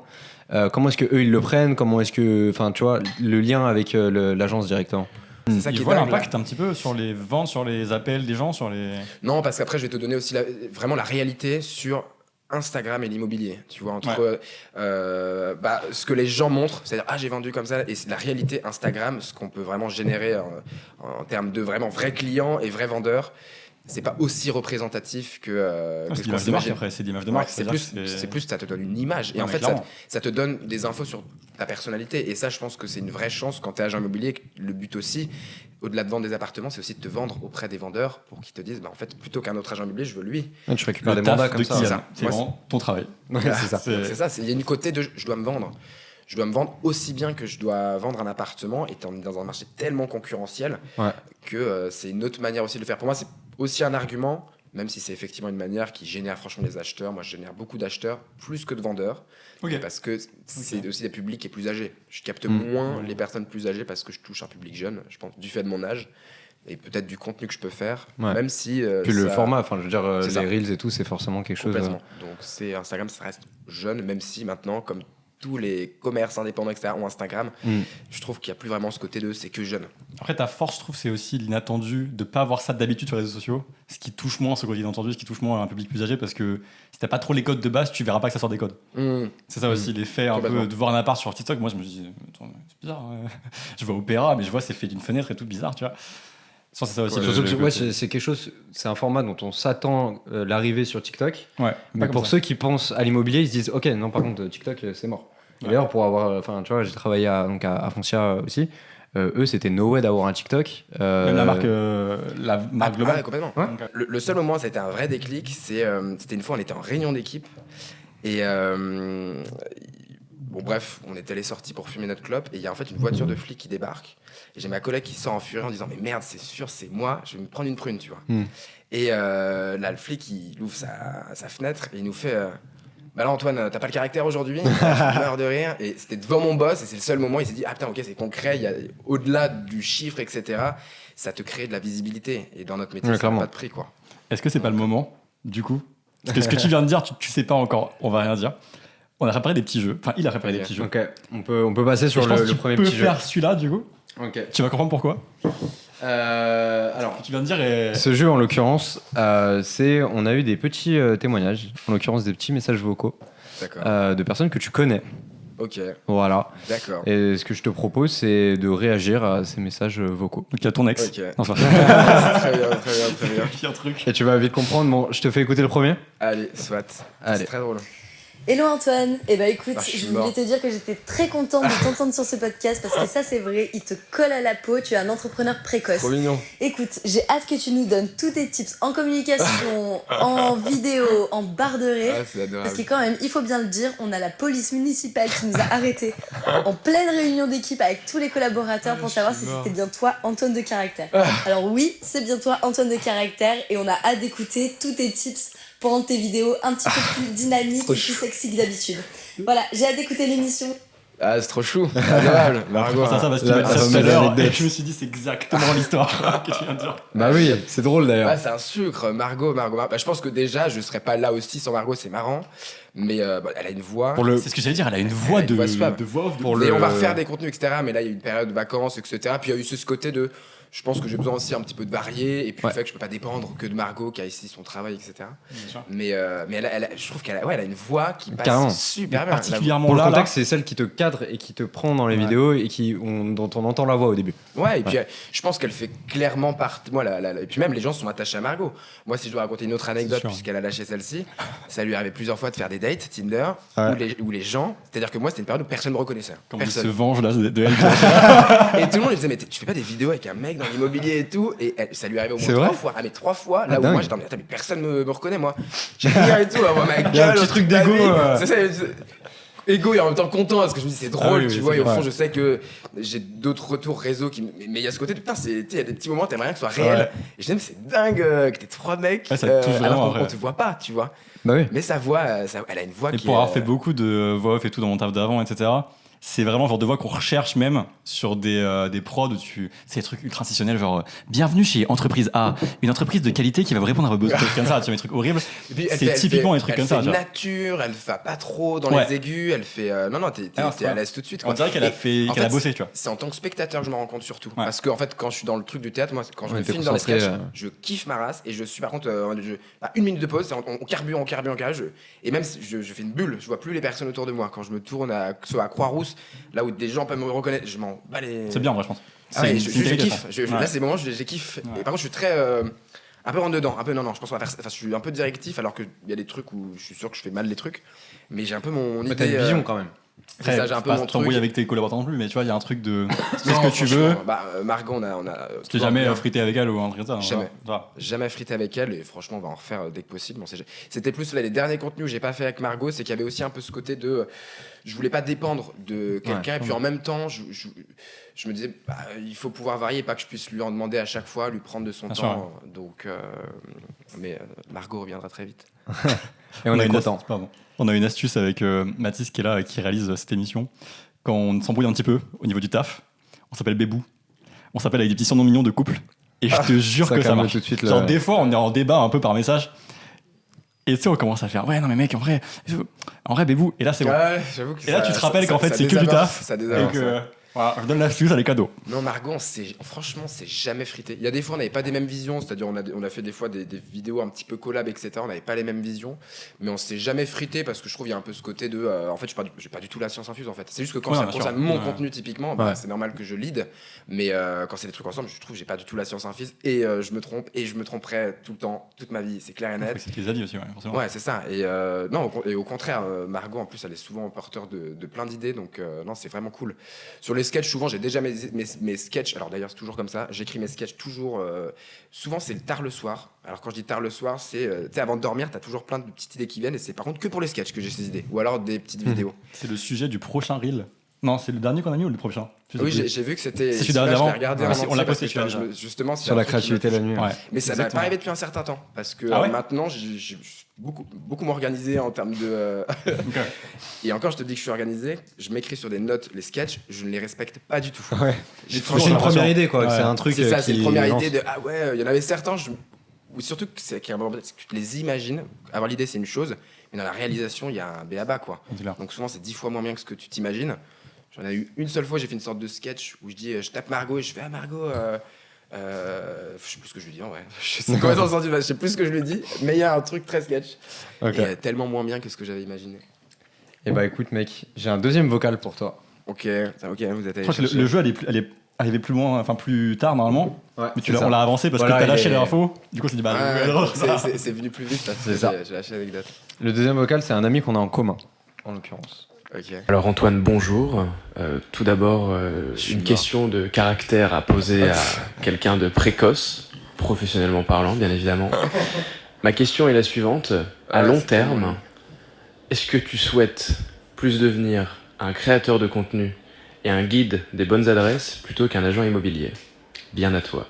Comment est-ce que eux ils le prennent? Comment est-ce que, enfin, tu vois, le lien avec l'agence directement? C'est ça qui Ils est voient dingue, là. l'impact un petit peu sur les ventes, sur les appels des gens, sur les. Non, parce qu'après, je vais te donner aussi vraiment la réalité sur Instagram et l'immobilier. Tu vois, entre ce que les gens montrent, c'est-à-dire, ah, j'ai vendu comme ça, et c'est la réalité Instagram, ce qu'on peut vraiment générer en termes de vraiment vrais clients et vrais vendeurs, c'est pas aussi représentatif que C'est ce qu'on l'image de marque s'imagine. après, c'est l'image de Ouais, marque. c'est plus, ça te donne une image. Et Ouais, en mais fait, clairement. ça te donne des infos sur ta personnalité. Et ça, je pense que c'est une vraie chance quand tu es agent immobilier. Le but aussi, au-delà de vendre des appartements, c'est aussi de te vendre auprès des vendeurs pour qu'ils te disent, bah, en fait, plutôt qu'un autre agent immobilier, je veux lui. Tu récupères Le des mandats taf comme de ça. Kylian. ça. C'est Moi, vraiment ton travail. Ouais, c'est ça. C'est ça, il y a une côté de je dois me vendre. Je dois me vendre aussi bien que je dois vendre un appartement, étant dans un marché tellement concurrentiel Ouais. que c'est une autre manière aussi de le faire. Pour moi, c'est aussi un argument même si c'est effectivement une manière qui génère franchement des acheteurs. Moi, je génère beaucoup d'acheteurs, plus que de vendeurs, Ok. parce que c'est aussi des publics qui est plus âgés. Je capte moins les personnes plus âgées parce que je touche un public jeune, je pense, du fait de mon âge, et peut-être du contenu que je peux faire, Ouais. même si... Puis le ça- format, enfin, je veux dire, C'est les ça. Reels et tout, c'est forcément quelque chose. Complètement. Donc c'est Instagram, ça reste jeune, même si maintenant, comme tous les commerces indépendants, etc., ont Instagram, je trouve qu'il n'y a plus vraiment ce côté de c'est que jeune. Après, ta force, je trouve, c'est aussi l'inattendu de pas avoir ça d'habitude sur les réseaux sociaux. Ce qui touche moins ce côté inattendu, ce qui touche moins un public plus âgé, parce que si t'as pas trop les codes de base, tu verras pas que ça sort des codes. C'est ça aussi, l'effet un Complètement. peu de voir un appart sur TikTok. Moi, je me dis, attends, c'est bizarre. Je vois Opéra, mais je vois c'est fait d'une fenêtre et tout bizarre, tu vois. Je pense que c'est ça aussi. Ouais, le- Surtout que, le ouais, côté- c'est quelque chose, c'est un format dont on s'attend l'arrivée sur TikTok. Ouais, Mais pas comme pour ça. ceux qui pensent à l'immobilier, ils se disent ok, non, par contre, TikTok, c'est mort. Et Ouais. d'ailleurs, pour avoir, enfin, tu vois, j'ai travaillé à Foncia aussi. Eux, c'était no way d'avoir un TikTok. Même la marque globale. Ouais, complètement. Ouais. Donc, Le seul moment où ça a été un vrai déclic, c'était une fois, on était en réunion d'équipe. Et bon, bref, on était allés sortis pour fumer notre clope. Et il y a en fait une voiture de flic qui débarque. Et j'ai ma collègue qui sort en furie en disant mais merde, c'est sûr, c'est moi, je vais me prendre une prune, tu vois. Et là, le flic, il ouvre sa fenêtre et il nous fait bah là, Antoine, t'as pas le caractère aujourd'hui. Je meurs de rire. Et c'était devant mon boss et c'est le seul moment où il s'est dit ah putain, ok, c'est concret, il y a au-delà du chiffre, etc. Ça te crée de la visibilité. Et dans notre métier, Ouais, ça n'a clairement. pas de prix, quoi. Est-ce que c'est pas le moment, du coup? Parce que ce que tu viens de dire, tu sais pas encore, on va rien dire. On a préparé des petits jeux. Enfin, il a préparé des Ok. petits jeux. Ok, on peut passer Et sur je pense que le tu premier peux petit jeu. faire celui-là, du coup. Ok. Tu vas comprendre pourquoi. Alors, Ce que tu viens de dire est... ce jeu, en l'occurrence, on a eu des petits témoignages, en l'occurrence des petits messages vocaux D'accord. de personnes que tu connais. Ok, Voilà. d'accord. Et ce que je te propose, c'est de réagir à ces messages vocaux. Donc, il y a ton ex. Ok. Enfin, Très bien, très bien, très bien. il y a un truc. Et tu vas vite comprendre. Bon, je te fais écouter le premier. Allez, soit. Allez. C'est très drôle. Hello Antoine, eh ben écoute, Ah, je suis je voulais mort. te dire que j'étais très contente de t'entendre sur ce podcast parce que ça c'est vrai, il te colle à la peau, tu es un entrepreneur précoce. Trop mignon. Écoute, j'ai hâte que tu nous donnes tous tes tips en communication, en vidéo, en barre de rire. Ah, c'est adorable. Parce que quand même, il faut bien le dire, on a la police municipale qui nous a arrêtés en pleine réunion d'équipe avec tous les collaborateurs pour savoir si c'était bien toi, Antoine de Caractère. Alors oui, c'est bien toi, Antoine de Caractère, et on a hâte d'écouter tous tes tips pour rendre tes vidéos un petit peu plus dynamiques et plus sexy que d'habitude. Voilà, j'ai hâte d'écouter l'émission. Ah, c'est trop chou. Adorable. Je Margot. pense à ça parce que Là, tu m'as dit ça ça tout me à met l'heure l'anecdote. et je me suis dit c'est exactement l'histoire que tu viens de dire. Bah oui, c'est drôle d'ailleurs. Ah, c'est un sucre. Margot. Bah, je pense que déjà, je serais pas là aussi sans Margot, c'est marrant. Mais bah, elle a une voix. Pour le, C'est ce que j'allais dire, elle a une voix Elle a une de voix suave. voix off. Pour Et le- on va refaire des contenus, etc. Mais là, il y a eu une période de vacances, etc. Puis il y a eu ce côté de. Je pense que j'ai besoin aussi un petit peu de varier. Et puis Ouais. le fait que je peux pas dépendre que de Margot qui a ici son travail, etc. Bien sûr. Mais je trouve qu'elle a une voix qui passe Carrément. super bien. Particulièrement pour le là, là. contexte, c'est celle qui te cadre et qui te prend dans les Ouais. vidéos et dont on entend la voix au début. Ouais, et puis je pense qu'elle fait clairement partie. Moi, et puis même les gens sont attachés à Margot. Moi, si je dois raconter une autre anecdote, sûr. puisqu'elle a lâché celle-ci, ça lui arrivait plusieurs fois de faire des dates Tinder Ouais. où les gens. C'est-à-dire que moi, c'était une période où personne ne me reconnaissait. Comme il se Personne. venge là de elle. Et tout le monde lui disait, mais tu fais pas des vidéos avec un mec dans l'immobilier et tout. Et ça lui arrivait au C'est moins vrai 3 fois. Ah, mais 3 fois, là Ah, où dingue. moi j'étais en mode, attends, mais personne me reconnaît, moi. J'ai rien et tout, moi, ma gueule. Il y a un petit au truc de ma d'égo, vie. ouais. C'est ça, égo et en même temps content parce que je me dis c'est drôle, Ah oui, tu oui, vois, c'est et au vrai. fond je sais que j'ai d'autres retours réseau qui mais il y a ce côté de putain, il y a des petits moments t'aimerais rien que ce soit réel. Ouais. Et je dis mais c'est dingue que t'es 3 mecs Ouais, ça te touche vraiment alors après. qu'on te voit pas, tu vois. Bah oui. Mais sa voix, elle a une voix Et qui pour est, avoir fait beaucoup de voix off et tout dans mon taf d'avant, etc., c'est vraiment le genre de voix qu'on recherche même sur des prods où c'est des trucs ultra institutionnels, genre bienvenue chez Entreprise A, une entreprise de qualité qui va vous répondre à vos besoins, trucs comme ça, tu vois, des trucs horribles. Et puis, C'est typiquement des trucs comme ça, Elle tu fait vois. nature, elle va pas trop dans Ouais. les aigus, elle fait non t'es Ah non, c'est à vrai. l'aise tout de suite. On quoi. dirait qu'elle Et a fait, en qu'elle a fait, bossé, tu vois. C'est en tant que spectateur que je me rends compte surtout. Ouais. Parce que en fait, quand je suis dans le truc du théâtre, moi, quand je Ouais, me t'es filme dans les concentré, sketchs, je kiffe ma race et je suis par contre, une minute de pause, c'est on carbure, et même si je fais une bulle, je vois plus les personnes autour de moi. Quand je me tourne que ce soit à Croix-Rousse, là où des gens peuvent me reconnaître, je m'en bats les. C'est bien, en vrai, je pense. Ah ouais, une- je c'est une qualité, kiffe. je pense. Là, Ouais. c'est le moment où je kiffe. Ouais. Et par contre, je suis très. Un peu en dedans, un peu non, je pense qu'on va faire. Enfin, je suis un peu directif alors qu'il y a des trucs où je suis sûr que je fais mal les trucs. Mais j'ai un peu mon Mais idée. t'as une vision quand même. C'est ça, j'ai un peu pas mon truc. t'embrouiller avec tes collaborateurs non plus, mais tu vois, il y a un truc de. C'est Non, ce que tu veux. franchement, Margot, on a Tu t'es jamais frité avec elle ou un truc comme ça. Jamais. Voilà. Jamais frité avec elle et franchement on va en refaire dès que possible. C'était plus là, les derniers contenus que j'ai pas fait avec Margot, c'est qu'il y avait aussi un peu ce côté de je voulais pas dépendre de quelqu'un et puis en même temps je me disais il faut pouvoir varier, pas que je puisse lui en demander à chaque fois, lui prendre de son Bien temps. Donc mais Margot reviendra très vite. Et on est une content. On a une astuce avec Mathis qui est là et qui réalise cette émission. Quand on s'embrouille un petit peu au niveau du taf, on s'appelle Bébou. On s'appelle avec des petits surnoms mignons de couple. Et je te jure que ça calme marche. tout de suite, Genre des fois on est en débat un peu par message. Et tu sais on commence à faire ouais non mais mec en vrai Bébou. Et là c'est bon. Ouais, j'avoue que Et là tu te rappelles qu'en fait c'est que du taf. Ça Et désamorce. que voilà, je donne l'astuce, elle est cadeau. Non, Margot, franchement, c'est jamais frité. Il y a des fois, on n'avait pas des mêmes visions, c'est-à-dire on a fait des fois des vidéos un petit peu collab, etc. On n'avait pas les mêmes visions, mais on s'est jamais frité parce que je trouve qu'il y a un peu ce côté de. En fait, j'ai pas du tout la science infuse, en fait. C'est juste que quand Ouais, ça bien concerne sûr. mon Ouais. contenu, typiquement, Ouais. c'est normal que je lead, mais quand c'est des trucs ensemble, je trouve que j'ai pas du tout la science infuse et je me trompe et je me tromperai tout le temps, toute ma vie, c'est clair et net. C'est tes avis aussi, ouais, forcément. Ouais, c'est ça. Et non, et au contraire, Margot, en plus, elle est souvent porteur de plein d'idées, donc non, c'est vraiment cool. Sur les sketchs, souvent, j'ai déjà mes sketchs. Alors d'ailleurs, c'est toujours comme ça. J'écris mes sketchs toujours. Souvent, c'est tard le soir. Alors quand je dis tard le soir, c'est tu sais, avant de dormir, t'as toujours plein de petites idées qui viennent, et c'est par contre que pour les sketchs que j'ai ces idées, ou alors des petites vidéos. C'est le sujet du prochain reel. Non, c'est le dernier qu'on a mis ou le prochain? Je sais Oui, plus. j'ai vu que c'était. C'est celui celui-là, d'avant. je l'ai regardé Ouais, en on entier l'a parce posté, que, celui-là. justement, c'est Sur un la truc qui me gratuité la nuit. Ouais. Mais ça m'est Exactement. pas arrivé depuis un certain temps parce que Ah ouais maintenant j'ai beaucoup moins organisé en termes de Ok. et encore je te dis que je suis organisé, je m'écris sur des notes les sketchs, je ne les respecte pas du tout. Ouais. J'ai C'est toujours une l'impression- première idée, quoi. Ouais. C'est un truc. C'est ça, c'est qui une première lance. idée de ah ouais, il y en avait certains ou surtout que c'est que tu te les imagines, avoir l'idée c'est une chose, mais dans la réalisation, il y a un b.a.-ba quoi. C'est clair. Donc souvent c'est 10 fois moins bien que ce que tu t'imagines. J'en ai eu une seule fois, j'ai fait une sorte de sketch où je dis je tape Margot et je fais ah Margot je sais plus ce que je lui dis en vrai. Je sais complètement senti, je sais plus ce que je lui dis, mais il y a un truc très sketch. Ok. Et tellement moins bien que ce que j'avais imaginé. Et bah écoute, mec, j'ai un deuxième vocal pour toi. Ok, vous êtes allé Je crois que chercher. le jeu, elle est arrivée plus loin, enfin plus tard normalement. Ouais, Mais c'est ça. on l'a avancé parce Voilà, que t'as il lâché est- l'info. Du coup, c'est dit bah. Ouais, c'est venu plus vite parce que C'est ça. j'ai lâché l'anecdote. Le deuxième vocal, c'est un ami qu'on a en commun, en l'occurrence. Ok. Alors Antoine, bonjour. Tout d'abord, suis une mort. question de caractère à poser à quelqu'un de précoce, professionnellement parlant, bien évidemment. Ma question est la suivante. À Ah, long c'est terme, bon. est-ce que tu souhaites plus devenir un créateur de contenu et un guide des bonnes adresses plutôt qu'un agent immobilier? Bien à toi.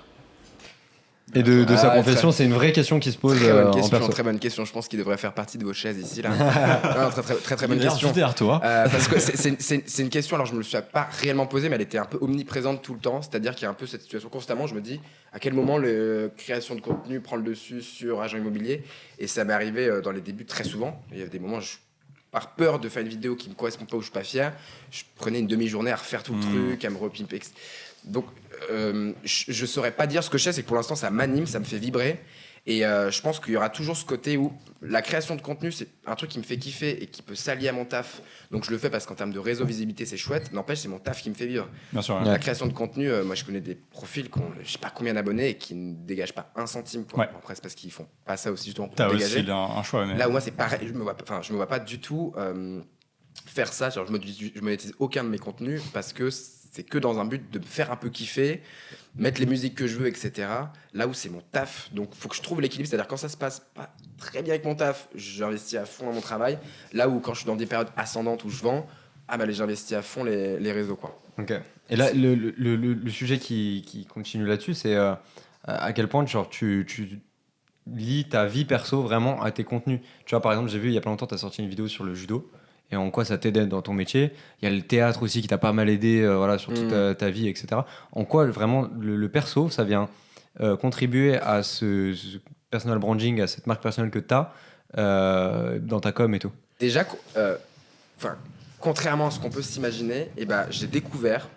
Et de sa Ah, confession, c'est une vraie question qui se pose Très bonne en question, perso. très bonne question. Je pense qu'il devrait faire partie de vos chaises ici là. Non, très bonne question. Juste derrière toi. Parce que c'est une question, alors je me le suis pas réellement posée, mais elle était un peu omniprésente tout le temps. C'est-à-dire qu'il y a un peu cette situation constamment. Je me dis à quel moment la création de contenu prend le dessus sur agent immobilier. Et ça m'est arrivé dans les débuts très souvent. Il y a des moments où par peur de faire une vidéo qui me correspond pas ou je suis pas fier, je prenais une demi-journée à refaire tout le truc, à me repimper. Donc je saurais pas dire ce que je sais, c'est que pour l'instant ça m'anime, ça me fait vibrer. Et je pense qu'il y aura toujours ce côté où la création de contenu, c'est un truc qui me fait kiffer et qui peut s'allier à mon taf. Donc je le fais parce qu'en termes de réseau visibilité, c'est chouette. N'empêche, c'est mon taf qui me fait vivre. Bien sûr. La création de contenu, moi je connais des profils qui ont je sais pas combien d'abonnés et qui ne dégagent pas un centime. Quoi. Ouais. Bon, après, c'est parce qu'ils font pas ça aussi justement pour T'as dégager. aussi un choix. Mais... Là où moi c'est pareil, je me vois pas du tout faire ça. Genre, je monétise aucun de mes contenus parce que c'est que dans un but de me faire un peu kiffer, mettre les musiques que je veux, etc. Là où c'est mon taf, donc faut que je trouve l'équilibre. C'est-à-dire quand ça se passe pas très bien avec mon taf, j'investis à fond dans mon travail. Là où quand je suis dans des périodes ascendantes où je vends, j'investis à fond les réseaux quoi. Ok. Et là, le sujet qui continue là-dessus, c'est à quel point genre, tu lis ta vie perso vraiment à tes contenus. Tu vois, par exemple, j'ai vu il y a pas longtemps, tu as sorti une vidéo sur le judo et en quoi ça t'aide dans ton métier. Il y a le théâtre aussi qui t'a pas mal aidé voilà, sur toute ta vie, etc. En quoi vraiment le perso, ça vient contribuer à ce personal branding, à cette marque personnelle que tu as dans ta com et tout. Déjà, contrairement à ce qu'on peut s'imaginer, j'ai découvert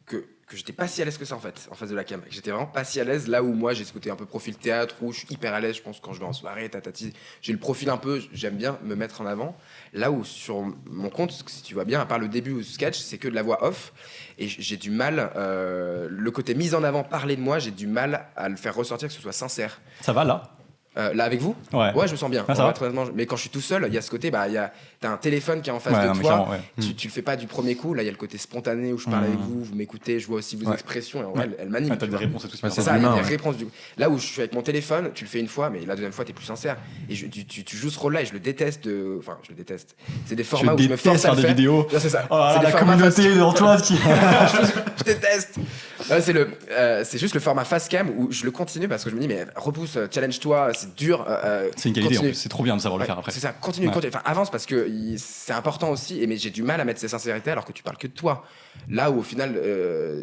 que j'étais pas si à l'aise que ça en fait, en face de la cam. J'étais vraiment pas si à l'aise là où moi j'ai ce côté un peu profil théâtre où je suis hyper à l'aise, je pense, quand je vais en soirée, tatati. J'ai le profil un peu, j'aime bien me mettre en avant. Là où sur mon compte, si tu vois bien, à part le début ou sketch, c'est que de la voix off. Et j'ai du mal, le côté mise en avant, parler de moi, j'ai du mal à le faire ressortir, que ce soit sincère. Ça va là? Là avec vous, Ouais. je me sens bien. Ah, ça En va. vrai, très honnêtement, mais quand je suis tout seul, il y a ce côté, t'as un téléphone qui est en face Ouais, de non, mais toi. clairement, ouais. Tu le fais pas du premier coup. Là, il y a le côté spontané où je parle avec vous m'écoutez, je vois aussi vos Ouais. expressions. Et en vrai, Ouais. elles m'animent. Ah, t'as tu des vois. réponses et tout. Ouais, C'est c'est ça, il y a humain, des ouais. réponses du coup. Là où je suis avec mon téléphone, tu le fais une fois, mais la deuxième fois, t'es plus sincère. Et tu joues ce rôle-là et je le déteste. Enfin, je le déteste. C'est des formats où je me force déteste à faire le des faire. vidéos. Ouais, c'est ça. Oh là C'est là, des la formats communauté d'Antoine qui. je déteste. Ouais, c'est juste le format fast cam où je le continue parce que je me dis mais repousse, challenge-toi, c'est dur. C'est une qualité, en continue. plus, c'est trop bien de savoir le Ouais, faire après. c'est ça, continue, Ouais. continue. Enfin, avance parce que c'est important aussi. Mais j'ai du mal à mettre ces sincérités alors que tu parles que de toi. Là où au final,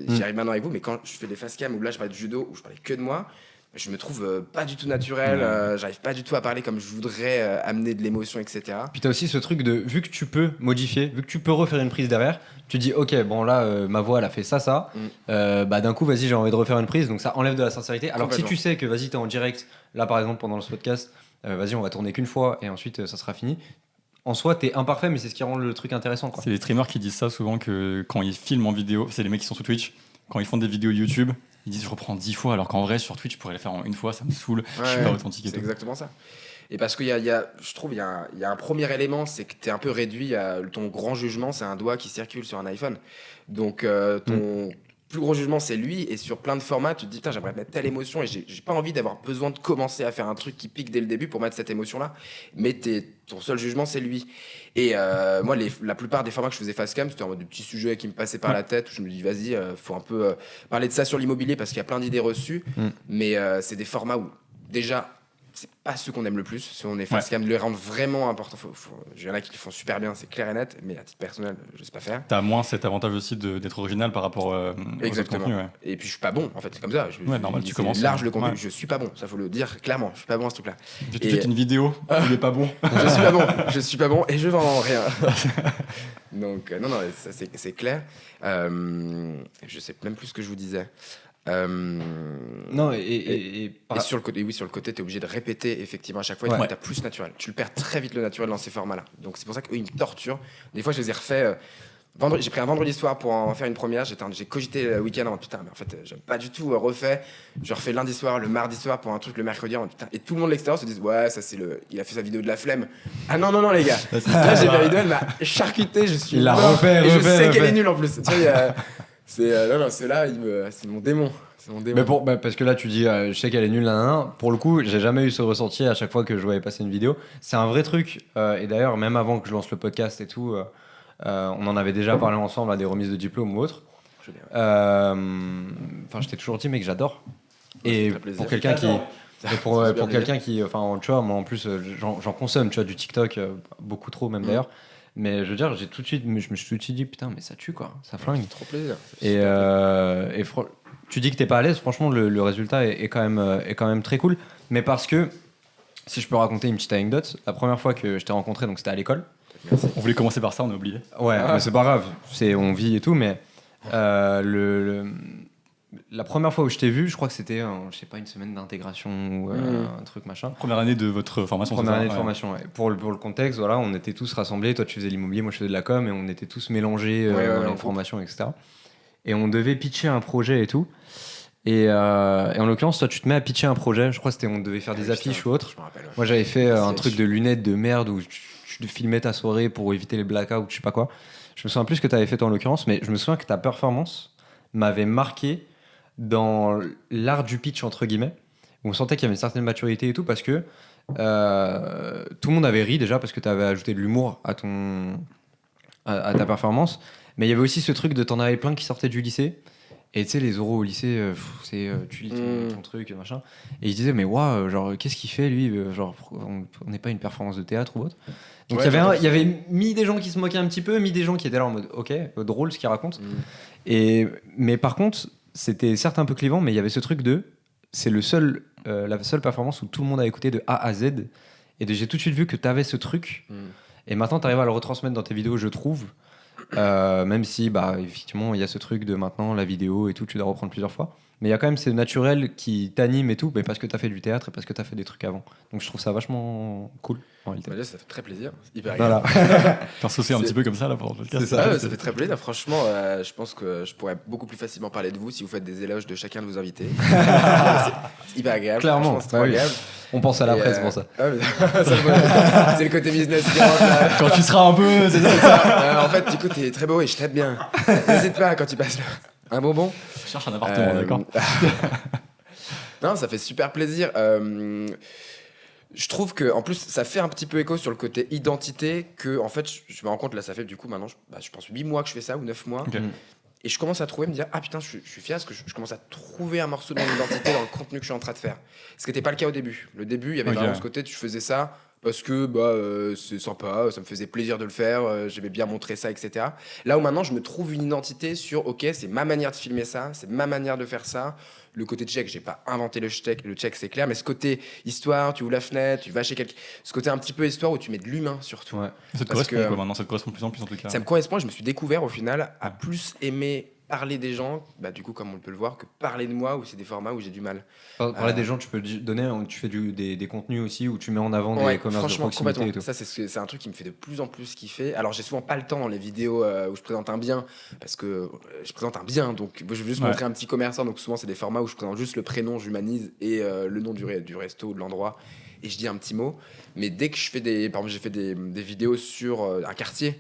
j'y arrive maintenant avec vous, mais quand je fais des fast cam où là je parlais de judo, où je parlais que de moi, je me trouve pas du tout naturel. J'arrive pas du tout à parler comme je voudrais amener de l'émotion, etc. Puis t'as aussi ce truc de, vu que tu peux modifier, vu que tu peux refaire une prise derrière, tu dis ok, bon là, ma voix elle a fait ça, bah d'un coup vas-y j'ai envie de refaire une prise, donc ça enlève de la sincérité. Alors que si Complètement. tu sais que vas-y t'es en direct, là par exemple pendant ce podcast, vas-y on va tourner qu'une fois et ensuite ça sera fini. En soi t'es imparfait mais c'est ce qui rend le truc intéressant quoi. C'est les streamers qui disent ça souvent que quand ils filment en vidéo, c'est les mecs qui sont sur Twitch, quand ils font des vidéos YouTube, ils disent je reprends 10 fois alors qu'en vrai sur Twitch je pourrais les faire en une fois, ça me saoule, je suis pas authentique et C'est tout. exactement ça. Et parce qu'il y a, je trouve, il y a un premier élément, c'est que tu es un peu réduit à ton grand jugement, c'est un doigt qui circule sur un iPhone. Donc ton plus gros jugement, c'est lui. Et sur plein de formats, tu te dis, putain, j'aimerais mettre telle émotion et j'ai pas envie d'avoir besoin de commencer à faire un truc qui pique dès le début pour mettre cette émotion-là. Mais ton seul jugement, c'est lui. Et moi, la plupart des formats que je faisais face cam, c'était en mode des petits sujets qui me passaient par la tête où je me dis, vas-y, faut un peu parler de ça sur l'immobilier parce qu'il y a plein d'idées reçues. Mais c'est des formats où, déjà, c'est pas ceux qu'on aime le plus, ceux où on est face cam, les rendre vraiment importants. Il y en a qui le font super bien, c'est clair et net, mais à titre personnel, je sais pas faire. T'as moins cet avantage aussi d'être original par rapport aux autres Exactement. contenus. Ouais. Et puis je suis pas bon, en fait, c'est comme ça. Normal, tu c'est commences. large le contenu, Ouais. je suis pas bon, ça faut le dire clairement, je suis pas bon à ce truc-là. J'ai tout de suite une vidéo, il est pas bon. Je suis pas bon et je vends rien. Donc non, ça c'est clair. Je sais même plus ce que je vous disais. Non Et sur le côté, oui, sur le côté, t'es obligé de répéter effectivement à chaque fois, Ouais. t'as plus naturel. Tu le perds très vite le naturel dans ces formats-là. Donc c'est pour ça qu'eux ils me torturent. Des fois je les ai refaits. J'ai pris un vendredi soir pour en faire une première. J'ai cogité le week-end en mode, putain, mais en fait j'aime pas du tout refait. Je refais lundi soir, le mardi soir pour un truc le mercredi en mode, putain. Et tout le monde de l'extérieur se dit ouais, ça c'est il a fait sa vidéo de la flemme. Ah non les gars. Là j'ai ma vidéo, elle m'a charcuté, je suis Il l'a mort. refait, Et je refait, sais qu'elle refait. est nulle en plus. Tu vois, non, c'est-là, c'est mon démon. C'est mon démon. Mais parce que là tu dis je sais qu'elle est nulle nanana. Pour le coup j'ai jamais eu ce ressenti à chaque fois que je voyais passer une vidéo. C'est un vrai truc et d'ailleurs même avant que je lance le podcast et tout on en avait déjà parlé ensemble à des remises de diplôme ou autre. Je veux dire. Enfin je t'ai toujours dit mais que j'adore. Ouais, Et ça fait plaisir. pour quelqu'un qui pour Ça fait bien quelqu'un qui enfin tu vois moi en plus j'en consomme tu vois du TikTok beaucoup trop même d'ailleurs. Mais je veux dire, je me suis tout de suite dit putain mais ça tue quoi, ça flingue. Trop plaisir. Et tu dis que t'es pas à l'aise, franchement le résultat est quand même très cool. Mais parce que, si je peux raconter une petite anecdote, la première fois que je t'ai rencontré, donc c'était à l'école. On voulait commencer par ça, on a oublié. Ouais, mais c'est pas grave, on vit et tout, mais la première fois où je t'ai vu, je crois que c'était, je sais pas, une semaine d'intégration ou un truc machin. Première année de votre formation. Première c'est ça année de Ouais. formation, ouais. Pour le contexte, voilà, on était tous rassemblés. Toi, tu faisais l'immobilier, moi, je faisais de la com, et on était tous mélangés dans les formations, etc. Et on devait pitcher un projet et tout. Et en l'occurrence, toi, tu te mets à pitcher un projet. Je crois que on devait faire des affiches ou autre. Je me rappelle. Ouais. Moi, j'avais fait un truc de lunettes de merde où tu filmais ta soirée pour éviter les blackouts, je sais pas quoi. Je me souviens plus ce que tu avais fait toi en l'occurrence, mais je me souviens que ta performance m'avait marqué dans l'art du pitch, entre guillemets, où on sentait qu'il y avait une certaine maturité et tout, parce que tout le monde avait ri déjà, parce que tu avais ajouté de l'humour à ta performance, mais il y avait aussi ce truc de t'en avais plein qui sortaient du lycée. Et tu sais, les oraux au lycée, tu lis ton truc, machin. Et ils se disaient, mais waouh, genre, qu'est-ce qu'il fait lui genre, on n'est pas une performance de théâtre ou autre. Donc Ouais, il y avait mis des gens qui se moquaient un petit peu, mis des gens qui étaient là en mode, ok, drôle ce qu'il raconte. Mais par contre, c'était certes un peu clivant, mais il y avait ce truc de, c'est la seule performance où tout le monde a écouté de A à Z. Et j'ai tout de suite vu que tu avais ce truc. Et maintenant, tu arrives à le retransmettre dans tes vidéos, je trouve. Même si, effectivement, il y a ce truc de maintenant, la vidéo et tout, tu dois reprendre plusieurs fois. Mais il y a quand même ces naturels qui t'animent et tout, mais parce que tu as fait du théâtre et parce que tu as fait des trucs avant. Donc je trouve ça vachement cool, en réalité. Bah, ça fait très plaisir. C'est hyper Voilà. Faire saucer un C'est- petit peu comme ça là pendant le podcast. C'est ça. Ah ouais, ça fait très plaisir. Franchement, je pense que je pourrais beaucoup plus facilement parler de vous si vous faites des éloges de chacun de vos invités. C'est hyper agréable. Clairement, Franchement, c'est trop bah oui. agréable. On pense à la Et, presse pour ça. ah, mais- c'est le côté business qui rentre là. Quand tu seras un peu. C'est ça. En fait, du coup, t'es très beau et je t'aide bien. N'hésite pas quand tu passes là. Un bonbon. Je cherche un appartement, d'accord. Non, ça fait super plaisir. Je trouve que, en plus, ça fait un petit peu écho sur le côté identité. Que, en fait, je me rends compte, là, ça fait du coup maintenant, je pense 8 mois que je fais ça ou 9 mois. Ok. Et je commence à trouver, me dire, ah putain, je suis fier parce que je commence à trouver un morceau de mon identité dans le contenu que je suis en train de faire. Ce qui n'était pas le cas au début. Le début, il y avait Ok. vraiment ce côté, tu faisais ça parce que c'est sympa, ça me faisait plaisir de le faire, j'aimais bien montrer ça, etc. Là où maintenant, je me trouve une identité sur, ok, c'est ma manière de filmer ça, c'est ma manière de faire ça. Le côté check, j'ai pas inventé le check, c'est clair, mais ce côté histoire, tu ouvres la fenêtre, tu vas chez quelqu'un, ce côté un petit peu histoire où tu mets de l'humain surtout. Ouais. Ça te Parce correspond, que- quoi, maintenant. Ça te correspond de plus en plus, en tout cas. Ça me correspond, je me suis découvert au final à plus aimer parler des gens, du coup comme on peut le voir, que parler de moi, où c'est des formats où j'ai du mal. Parler des gens, tu peux donner, tu fais des contenus aussi où tu mets en avant des Ouais, commerces de franchement, proximité et complètement. tout. Ça, c'est un truc qui me fait de plus en plus kiffer. Alors, j'ai souvent pas le temps dans les vidéos où je présente un bien, parce que je présente un bien, donc je veux juste Ouais. montrer un petit commerçant. Donc, souvent, c'est des formats où je présente juste le prénom, j'humanise, et le nom du resto, de l'endroit, et je dis un petit mot. Mais dès que je fais par exemple, j'ai fait des vidéos sur un quartier,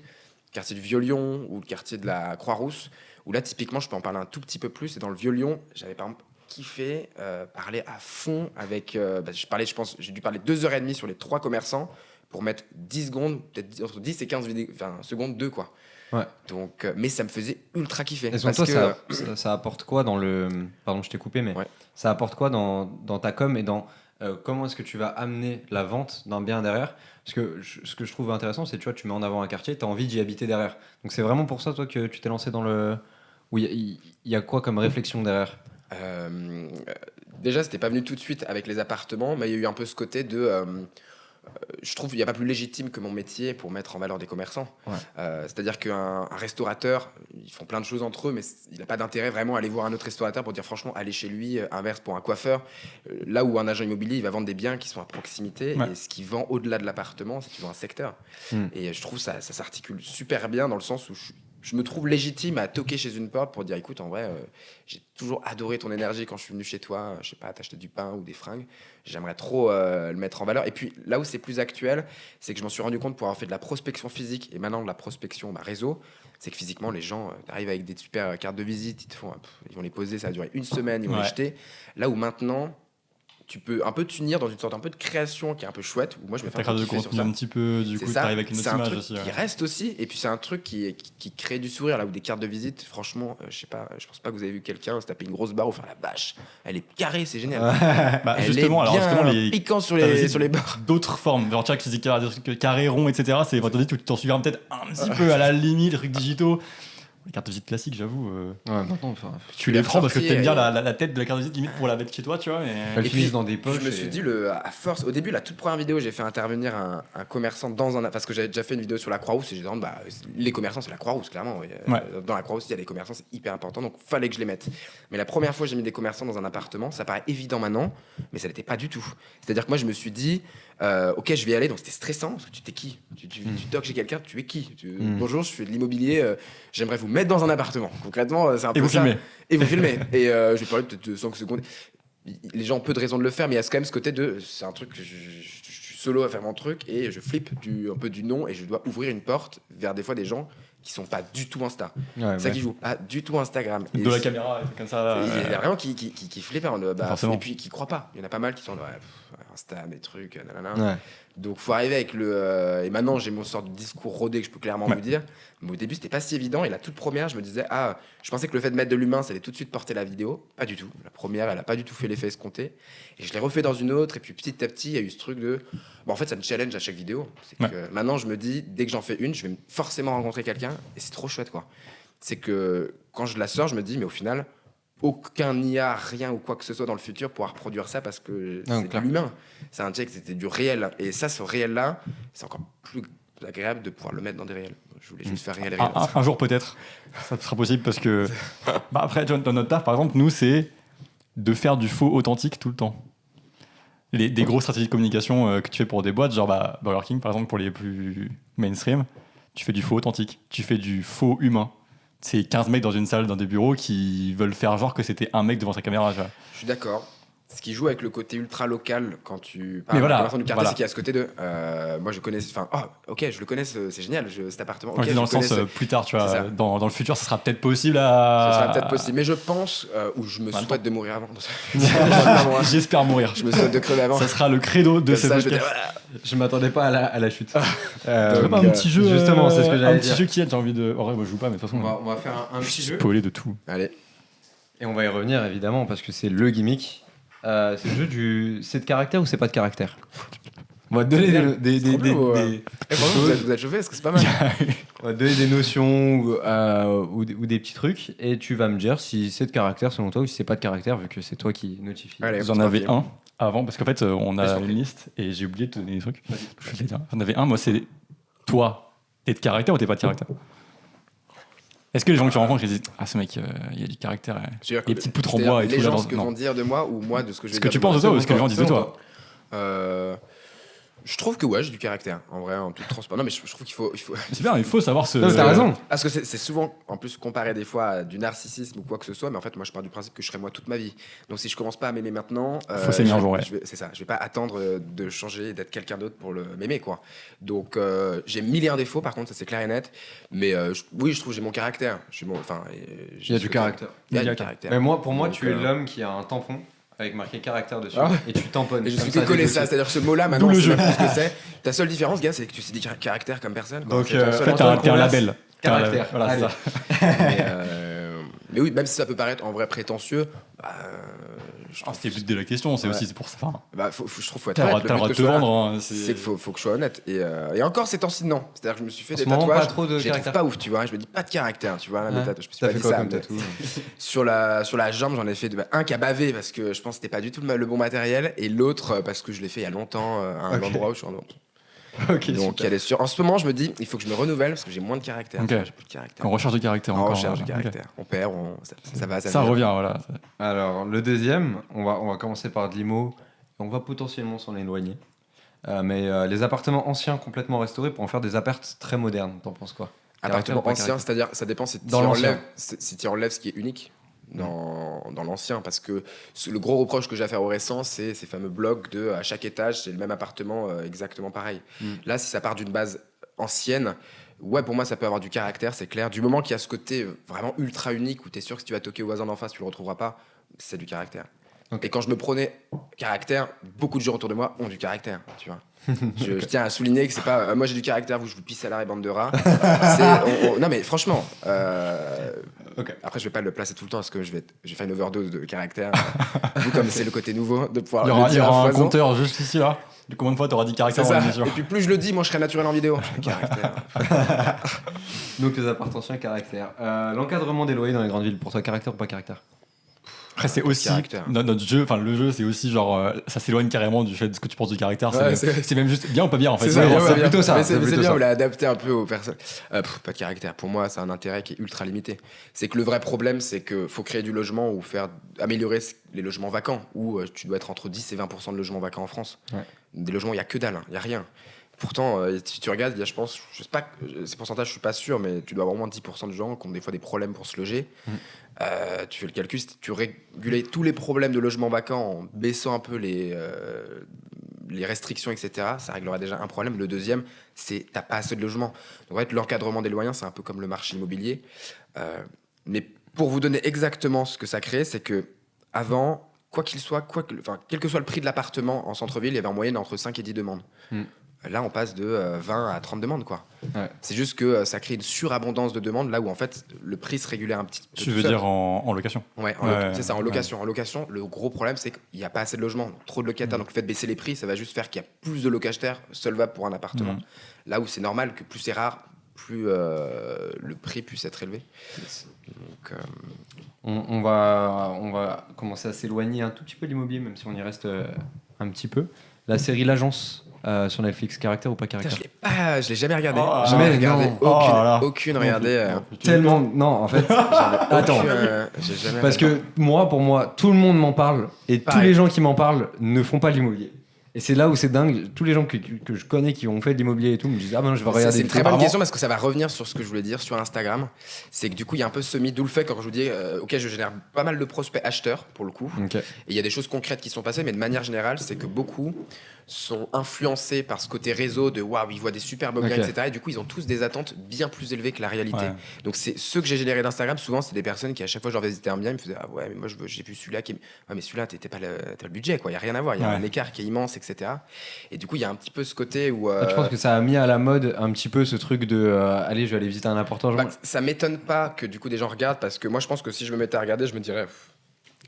le quartier du Vieux-Lyon ou le quartier de la Croix-Rousse, où là, typiquement, je peux en parler un tout petit peu plus. Et dans le Vieux-Lyon, j'avais par exemple kiffé parler à fond avec. Je pense, j'ai dû parler 2h30 sur les 3 commerçants pour mettre 10 secondes, peut-être entre 10 et 15 secondes, 2 quoi. Ouais. Donc, mais ça me faisait ultra kiffer. Et selon parce toi, que, ça apporte quoi dans le. Pardon, je t'ai coupé, mais Ouais. ça apporte quoi dans ta com et dans comment est-ce que tu vas amener la vente d'un bien derrière? Parce que ce que je trouve intéressant, c'est tu mets en avant un quartier, tu as envie d'y habiter derrière. Donc c'est vraiment pour ça, toi, que tu t'es lancé dans le. Où il y a quoi comme réflexion derrière? déjà, c'était pas venu tout de suite avec les appartements, mais il y a eu un peu ce côté de. Je trouve qu'il n'y a pas plus légitime que mon métier pour mettre en valeur des commerçants. Ouais. C'est-à-dire qu'un restaurateur, ils font plein de choses entre eux, mais il n'a pas d'intérêt vraiment à aller voir un autre restaurateur pour dire franchement, allez chez lui. Inverse pour un coiffeur, là où un agent immobilier, il va vendre des biens qui sont à proximité, Ouais. et ce qu'il vend au-delà de l'appartement, c'est qu'il vend un secteur. Et je trouve ça s'articule super bien dans le sens où je me trouve légitime à toquer chez une porte pour dire écoute, en vrai, j'ai toujours adoré ton énergie quand je suis venu chez toi, je sais pas, t'acheter du pain ou des fringues. J'aimerais trop le mettre en valeur. Et puis là où c'est plus actuel, c'est que je m'en suis rendu compte pour avoir fait de la prospection physique et maintenant de la prospection réseau, c'est que physiquement, les gens arrivent avec des super cartes de visite, ils vont les poser, ça va durer une semaine, ils vont Ouais. les jeter. Là où maintenant, tu peux un peu t'unir dans une sorte un peu de création qui est un peu chouette, où moi je me fais Ta un carte peu de kiffer sur contenu ça. un petit peu, du C'est coup, ça, t'arrives avec une autre c'est un image truc aussi. qui Ouais. reste aussi, et puis c'est un truc qui crée du sourire, là où des cartes de visite, franchement, je sais pas, je pense pas que vous avez vu quelqu'un se taper une grosse barre ou faire la vache, elle est carrée, c'est génial. Bah, Elle justement, est alors bien justement, les. piquant sur t'as les, aussi sur les barres. D'autres formes, genre tu vois, que des trucs carrés, ronds, etc. C'est tandis que tu t'en souviens peut-être un petit peu à la limite, les trucs digitaux. Les cartes de visite classiques, j'avoue. Ouais, maintenant, Tu les prends parce que ressorti t'aimes bien et- la tête de la carte de visite limite pour la mettre chez toi, tu vois. Mais... elles Et finissent puis, dans des poches. Je me suis dit, à force, au début, la toute première vidéo, j'ai fait intervenir un commerçant dans un. Parce que j'avais déjà fait une vidéo sur la Croix-Rousse et j'ai dit, les commerçants, c'est la Croix-Rousse, clairement. Ouais. Dans la Croix-Rousse, il y a des commerçants, c'est hyper important, donc fallait que je les mette. Mais la première fois, j'ai mis des commerçants dans un appartement, ça paraît évident maintenant, mais ça n'était pas du tout. C'est-à-dire que moi, je me suis dit, ok, je vais y aller, donc c'était stressant, parce que tu t'es qui tu toques chez quelqu'un, tu es qui Bonjour, je fais de l'immobilier, j'aimerais vous mettre dans un appartement. Concrètement, c'est un peu Et vous ça. filmez. Et vous filmez. Et je vais parler peut-être de 5 secondes. Les gens ont peu de raisons de le faire, mais il y a quand même ce côté de. C'est un truc que je suis solo à faire mon truc et je flippe un peu du nom et je dois ouvrir une porte vers des fois des gens qui sont pas du tout Insta. Ouais, Ça qui joue pas du tout Instagram. Et De la caméra, comme ça. il y a vraiment qui flippent, hein, Forcément. et puis qui croient pas. Il y en a pas mal qui sont Insta, des trucs, nanana. Ouais. Donc faut arriver avec le. Et maintenant j'ai mon sort de discours rodé que je peux clairement Ouais. vous dire. Mais au début c'était pas si évident. Et la toute première, je me disais, je pensais que le fait de mettre de l'humain, ça allait tout de suite porter la vidéo. Pas du tout. La première, elle a pas du tout fait l'effet escompté. Et je l'ai refait dans une autre. Et puis petit à petit, il y a eu ce truc de. En fait, ça me challenge à chaque vidéo. C'est Ouais. que maintenant, je me dis, dès que j'en fais une, je vais forcément rencontrer quelqu'un. Et c'est trop chouette, quoi. C'est que quand je la sors, je me dis, mais au final, aucun IA, rien ou quoi que ce soit dans le futur pourra reproduire ça parce que Non, c'est de clair. l'humain. C'est un check, c'était du réel. Et ça, ce réel-là, c'est encore plus agréable de pouvoir le mettre dans des réels. Je voulais juste faire réel et réel. Un jour peut-être, ça sera possible parce que. Après, tu vois, dans notre taf, par exemple, nous, c'est de faire du faux authentique tout le temps. Des grosses stratégies de communication que tu fais pour des boîtes, genre Burger King, par exemple, pour les plus mainstream, tu fais du faux authentique, tu fais du faux humain. C'est 15 mecs dans une salle, dans des bureaux qui veulent faire genre que c'était un mec devant sa caméra. Tu vois. Je suis d'accord. ce qui joue avec le côté ultra local quand tu Mais voilà, du quartier, voilà. c'est qu'il y a ce côté de moi je connais, enfin ok je le connais, c'est génial cet appartement. On Ok, dit dans le je connais sens plus tard, tu C'est ça. vois, dans le futur, ça sera peut-être possible à. ce sera peut-être possible, mais je pense ou je me Attends. souhaite de mourir avant. J'espère mourir. Je me souhaite de crever avant. Ça sera le credo de Comme cette ça, je vais podcast. dire, voilà. Je m'attendais pas à la chute. T'aurais pas un petit jeu. Justement, c'est ce que j'allais Un petit dire. jeu qui aide, j'ai envie de. En vrai, moi je joue pas, mais de toute façon. On va faire un je petit suis jeu. spoilé de tout. Allez. Et on va y revenir évidemment parce que c'est le gimmick. C'est le jeu du. C'est de caractère ou c'est pas de caractère? On va te donner des trop bien, ouais. des- Franchement, vous êtes chauffé, est-ce que c'est pas mal? on va te donner des notions ou des petits trucs et tu vas me dire si c'est de caractère selon toi ou si c'est pas de caractère vu que c'est toi qui notifie. Allez. J'en avais un avant, parce qu'en fait, on Vas-y, a t'en une prie. liste et j'ai oublié de te donner des trucs. Je vais te dire. J'en avais un, moi, c'est toi, t'es de caractère ou t'es pas de caractère? Est-ce que les gens que tu rencontres, ils disent ah, ce mec, il a du caractère, Les petites poutres en bois et tout, Les gens, j'adore. ce que Non. vont dire de moi ou moi de ce que je vais Ce que dire tu de moi. penses de toi ou ce que les gens disent de toi? Je trouve que ouais, j'ai du caractère, en vrai, en toute transparence. Non, mais je trouve qu'il faut. C'est bien, il faut savoir ce. Non, mais t'as raison. Parce que c'est souvent, en plus, comparé des fois à du narcissisme ou quoi que ce soit, mais en fait, moi, je pars du principe que je serai moi toute ma vie. Donc, si je commence pas à m'aimer maintenant, Faut s'aimer un jour, ouais. c'est ça. Je vais pas attendre de changer, d'être quelqu'un d'autre pour m'aimer, quoi. Donc, j'ai mille et un défauts, par contre, ça c'est clair et net. Mais oui, je trouve que j'ai mon caractère. Il y a du caractère. Il y a du caractère. Mais moi, pour moi, Donc, tu es l'homme qui a un tampon avec marqué caractère dessus Ah ouais. et tu tamponnes. Et je Comme suis ça, que collé des ça, dossiers. c'est-à-dire que ce mot-là, maintenant, D'où le je sais jeu. même plus ce que c'est. Ta seule différence, gars, c'est que tu sais dire caractère comme personne. quoi. Donc, C'est ton en seul fait, T'as un converse, label. T'as un caractère. label. Voilà, Allez. c'est ça. mais oui, même si ça peut paraître en vrai prétentieux, je Ah, trouve c'était le but de la question, c'est Ouais. aussi pour ça. Enfin, je trouve qu'il faut être t'as le honnête. droit Le de but te que je sois- vendre. Hein, C'est qu'il faut que je sois honnête. Et encore ces temps-ci, non. C'est-à-dire que je me suis fait En des ce moment, tatouages. pas trop de Je les trouve caractère. pas ouf, tu vois. Je me dis pas de caractère, tu vois. Là, mes Ouais. tatouages, je me suis T'as pas fait dit quoi ça. comme mais- tatou? Sur la jambe, j'en ai fait un qui a bavé parce que je pense que c'était pas du tout le bon matériel. Et l'autre parce que je l'ai fait il y a longtemps à un Ok. endroit où je suis en Ok, Donc super. elle est sûre. En ce moment, je me dis, il faut que je me renouvelle parce que j'ai moins de caractère. Ok. Tu vois, j'ai plus de caractère. En recherche de caractère En encore. recherche de ok. caractère. On perd, ça va, Ça vient. revient, voilà. Alors, le deuxième, on va commencer par de l'IMO. On va potentiellement s'en éloigner. Mais les appartements anciens complètement restaurés pour en faire des appartes très modernes, t'en penses quoi? Caractère Appartement ou pas ancien, caractère? c'est-à-dire, ça dépend si tu Dans l'ancien. enlèves, si tu enlèves ce qui est unique dans l'ancien. Parce que le gros reproche que j'ai à faire au récent, c'est ces fameux blocs de à chaque étage, c'est le même appartement exactement pareil. Là, si ça part d'une base ancienne, ouais, pour moi, ça peut avoir du caractère, c'est clair. Du moment qu'il y a ce côté vraiment ultra unique où tu es sûr que si tu vas toquer au voisin d'en face, tu le retrouveras pas, c'est du caractère. Ok. Et quand je me prenais caractère, beaucoup de gens autour de moi ont du caractère, tu vois. Je tiens à souligner que c'est pas moi j'ai du caractère, vous je vous pisse à l'arrêt bande de rats. Non mais franchement, Ok. après je vais pas le placer tout le temps parce que je vais faire une overdose de caractère. Vous comme c'est le côté nouveau de pouvoir Il y le aura, dire à un foison. compteur juste ici, là. Du combien de fois t'auras dit C'est caractère dans ça. l'émission? Et puis plus je le dis, moi je serai naturel en vidéo. Je serai caractère. Donc les appartements anciens, caractère. L'encadrement des loyers dans les grandes villes, pour toi, caractère ou pas caractère? Après, c'est aussi. Caractère. Notre jeu, enfin, le jeu, c'est aussi genre. Ça s'éloigne carrément du fait de ce que tu penses du caractère. Ouais, c'est même juste bien ou pas bien, en fait. C'est ça, Ouais, ouais, c'est bien. plutôt ça, Mais c'est c'est plutôt bien, ça. on l'a adapté un peu aux personnes. Pas de caractère. Pour moi, c'est un intérêt qui est ultra limité. C'est que le vrai problème, c'est qu'il faut créer du logement ou améliorer les logements vacants, où tu dois être entre 10 et 20% de logements vacants en France. Ouais. Des logements, il n'y a que dalle, il n'y a rien. Pourtant, si tu regardes, il y a, je sais pas, ces pourcentages, je suis pas sûr, mais tu dois avoir au moins 10% de gens qui ont des fois des problèmes pour se loger. Tu fais le calcul, si tu régulais tous les problèmes de logement vacant en baissant un peu les restrictions, etc., ça réglerait déjà un problème. Le deuxième, c'est t'as pas assez de logements. Donc en fait, l'encadrement des loyers, c'est un peu comme le marché immobilier. Mais pour vous donner exactement ce que ça crée, c'est que avant, quoi qu'il soit, quel que soit le prix de l'appartement en centre-ville, il y avait en moyenne entre 5 et 10 demandes. Là, on passe de 20 à 30 demandes, quoi. Ouais. C'est juste que ça crée une surabondance de demandes, là où en fait le prix se régulait un petit peu. Tu tout veux seul. dire en location? Ouais, c'est ça, en location. En location, le gros problème, c'est qu'il n'y a pas assez de logements, trop de locataires. Donc le fait de baisser les prix, ça va juste faire qu'il y a plus de locataires solvables pour un appartement. Là où c'est normal que plus c'est rare, plus le prix puisse être élevé. Donc, On va commencer à s'éloigner un tout petit peu de l'immobilier, même si on y reste un petit peu. La série L'Agence sur Netflix, caractère ou pas putain, caractère? je l'ai jamais regardé. Oh, jamais mais regardé. non. Oh là là. Aucune regardée. Tellement. Non, en fait. Attends. J'ai jamais Parce regardé. que pour moi, tout le monde m'en parle et tous Pareil. les gens qui m'en parlent ne font pas de l'immobilier. Et c'est là où c'est dingue. Tous les gens que je connais qui ont fait de l'immobilier et tout me disent ah ben je vais regarder. C'est une des très trucs. bonne Apparemment- question parce que ça va revenir sur ce que je voulais dire sur Instagram. C'est que du coup, il y a un peu ce mythe, d'où le fait quand je vous dis, ok, je génère pas mal de prospects acheteurs pour le coup. Ok. Et il y a des choses concrètes qui sont passées, mais de manière générale, c'est que beaucoup sont influencés par ce côté réseau de waouh, ils voient des super beaux biens, Ok. etc. Et du coup, ils ont tous des attentes bien plus élevées que la réalité. Ouais. Donc, c'est ceux que j'ai générés d'Instagram, souvent, c'est des personnes qui, à chaque fois, je leur visitais un bien, ils me faisaient ah ouais, mais moi, j'ai vu celui-là qui. Ouais, mais celui-là, t'as pas le budget, quoi. Il n'y a rien à voir. Il y a Ouais. un écart qui est immense, etc. Et du coup, il y a un petit peu ce côté où. Tu penses que ça a mis à la mode un petit peu ce truc de allez je vais aller visiter un appartement. Bah, ça m'étonne pas que du coup des gens regardent parce que moi je pense que si je me mettais à regarder, je me dirais.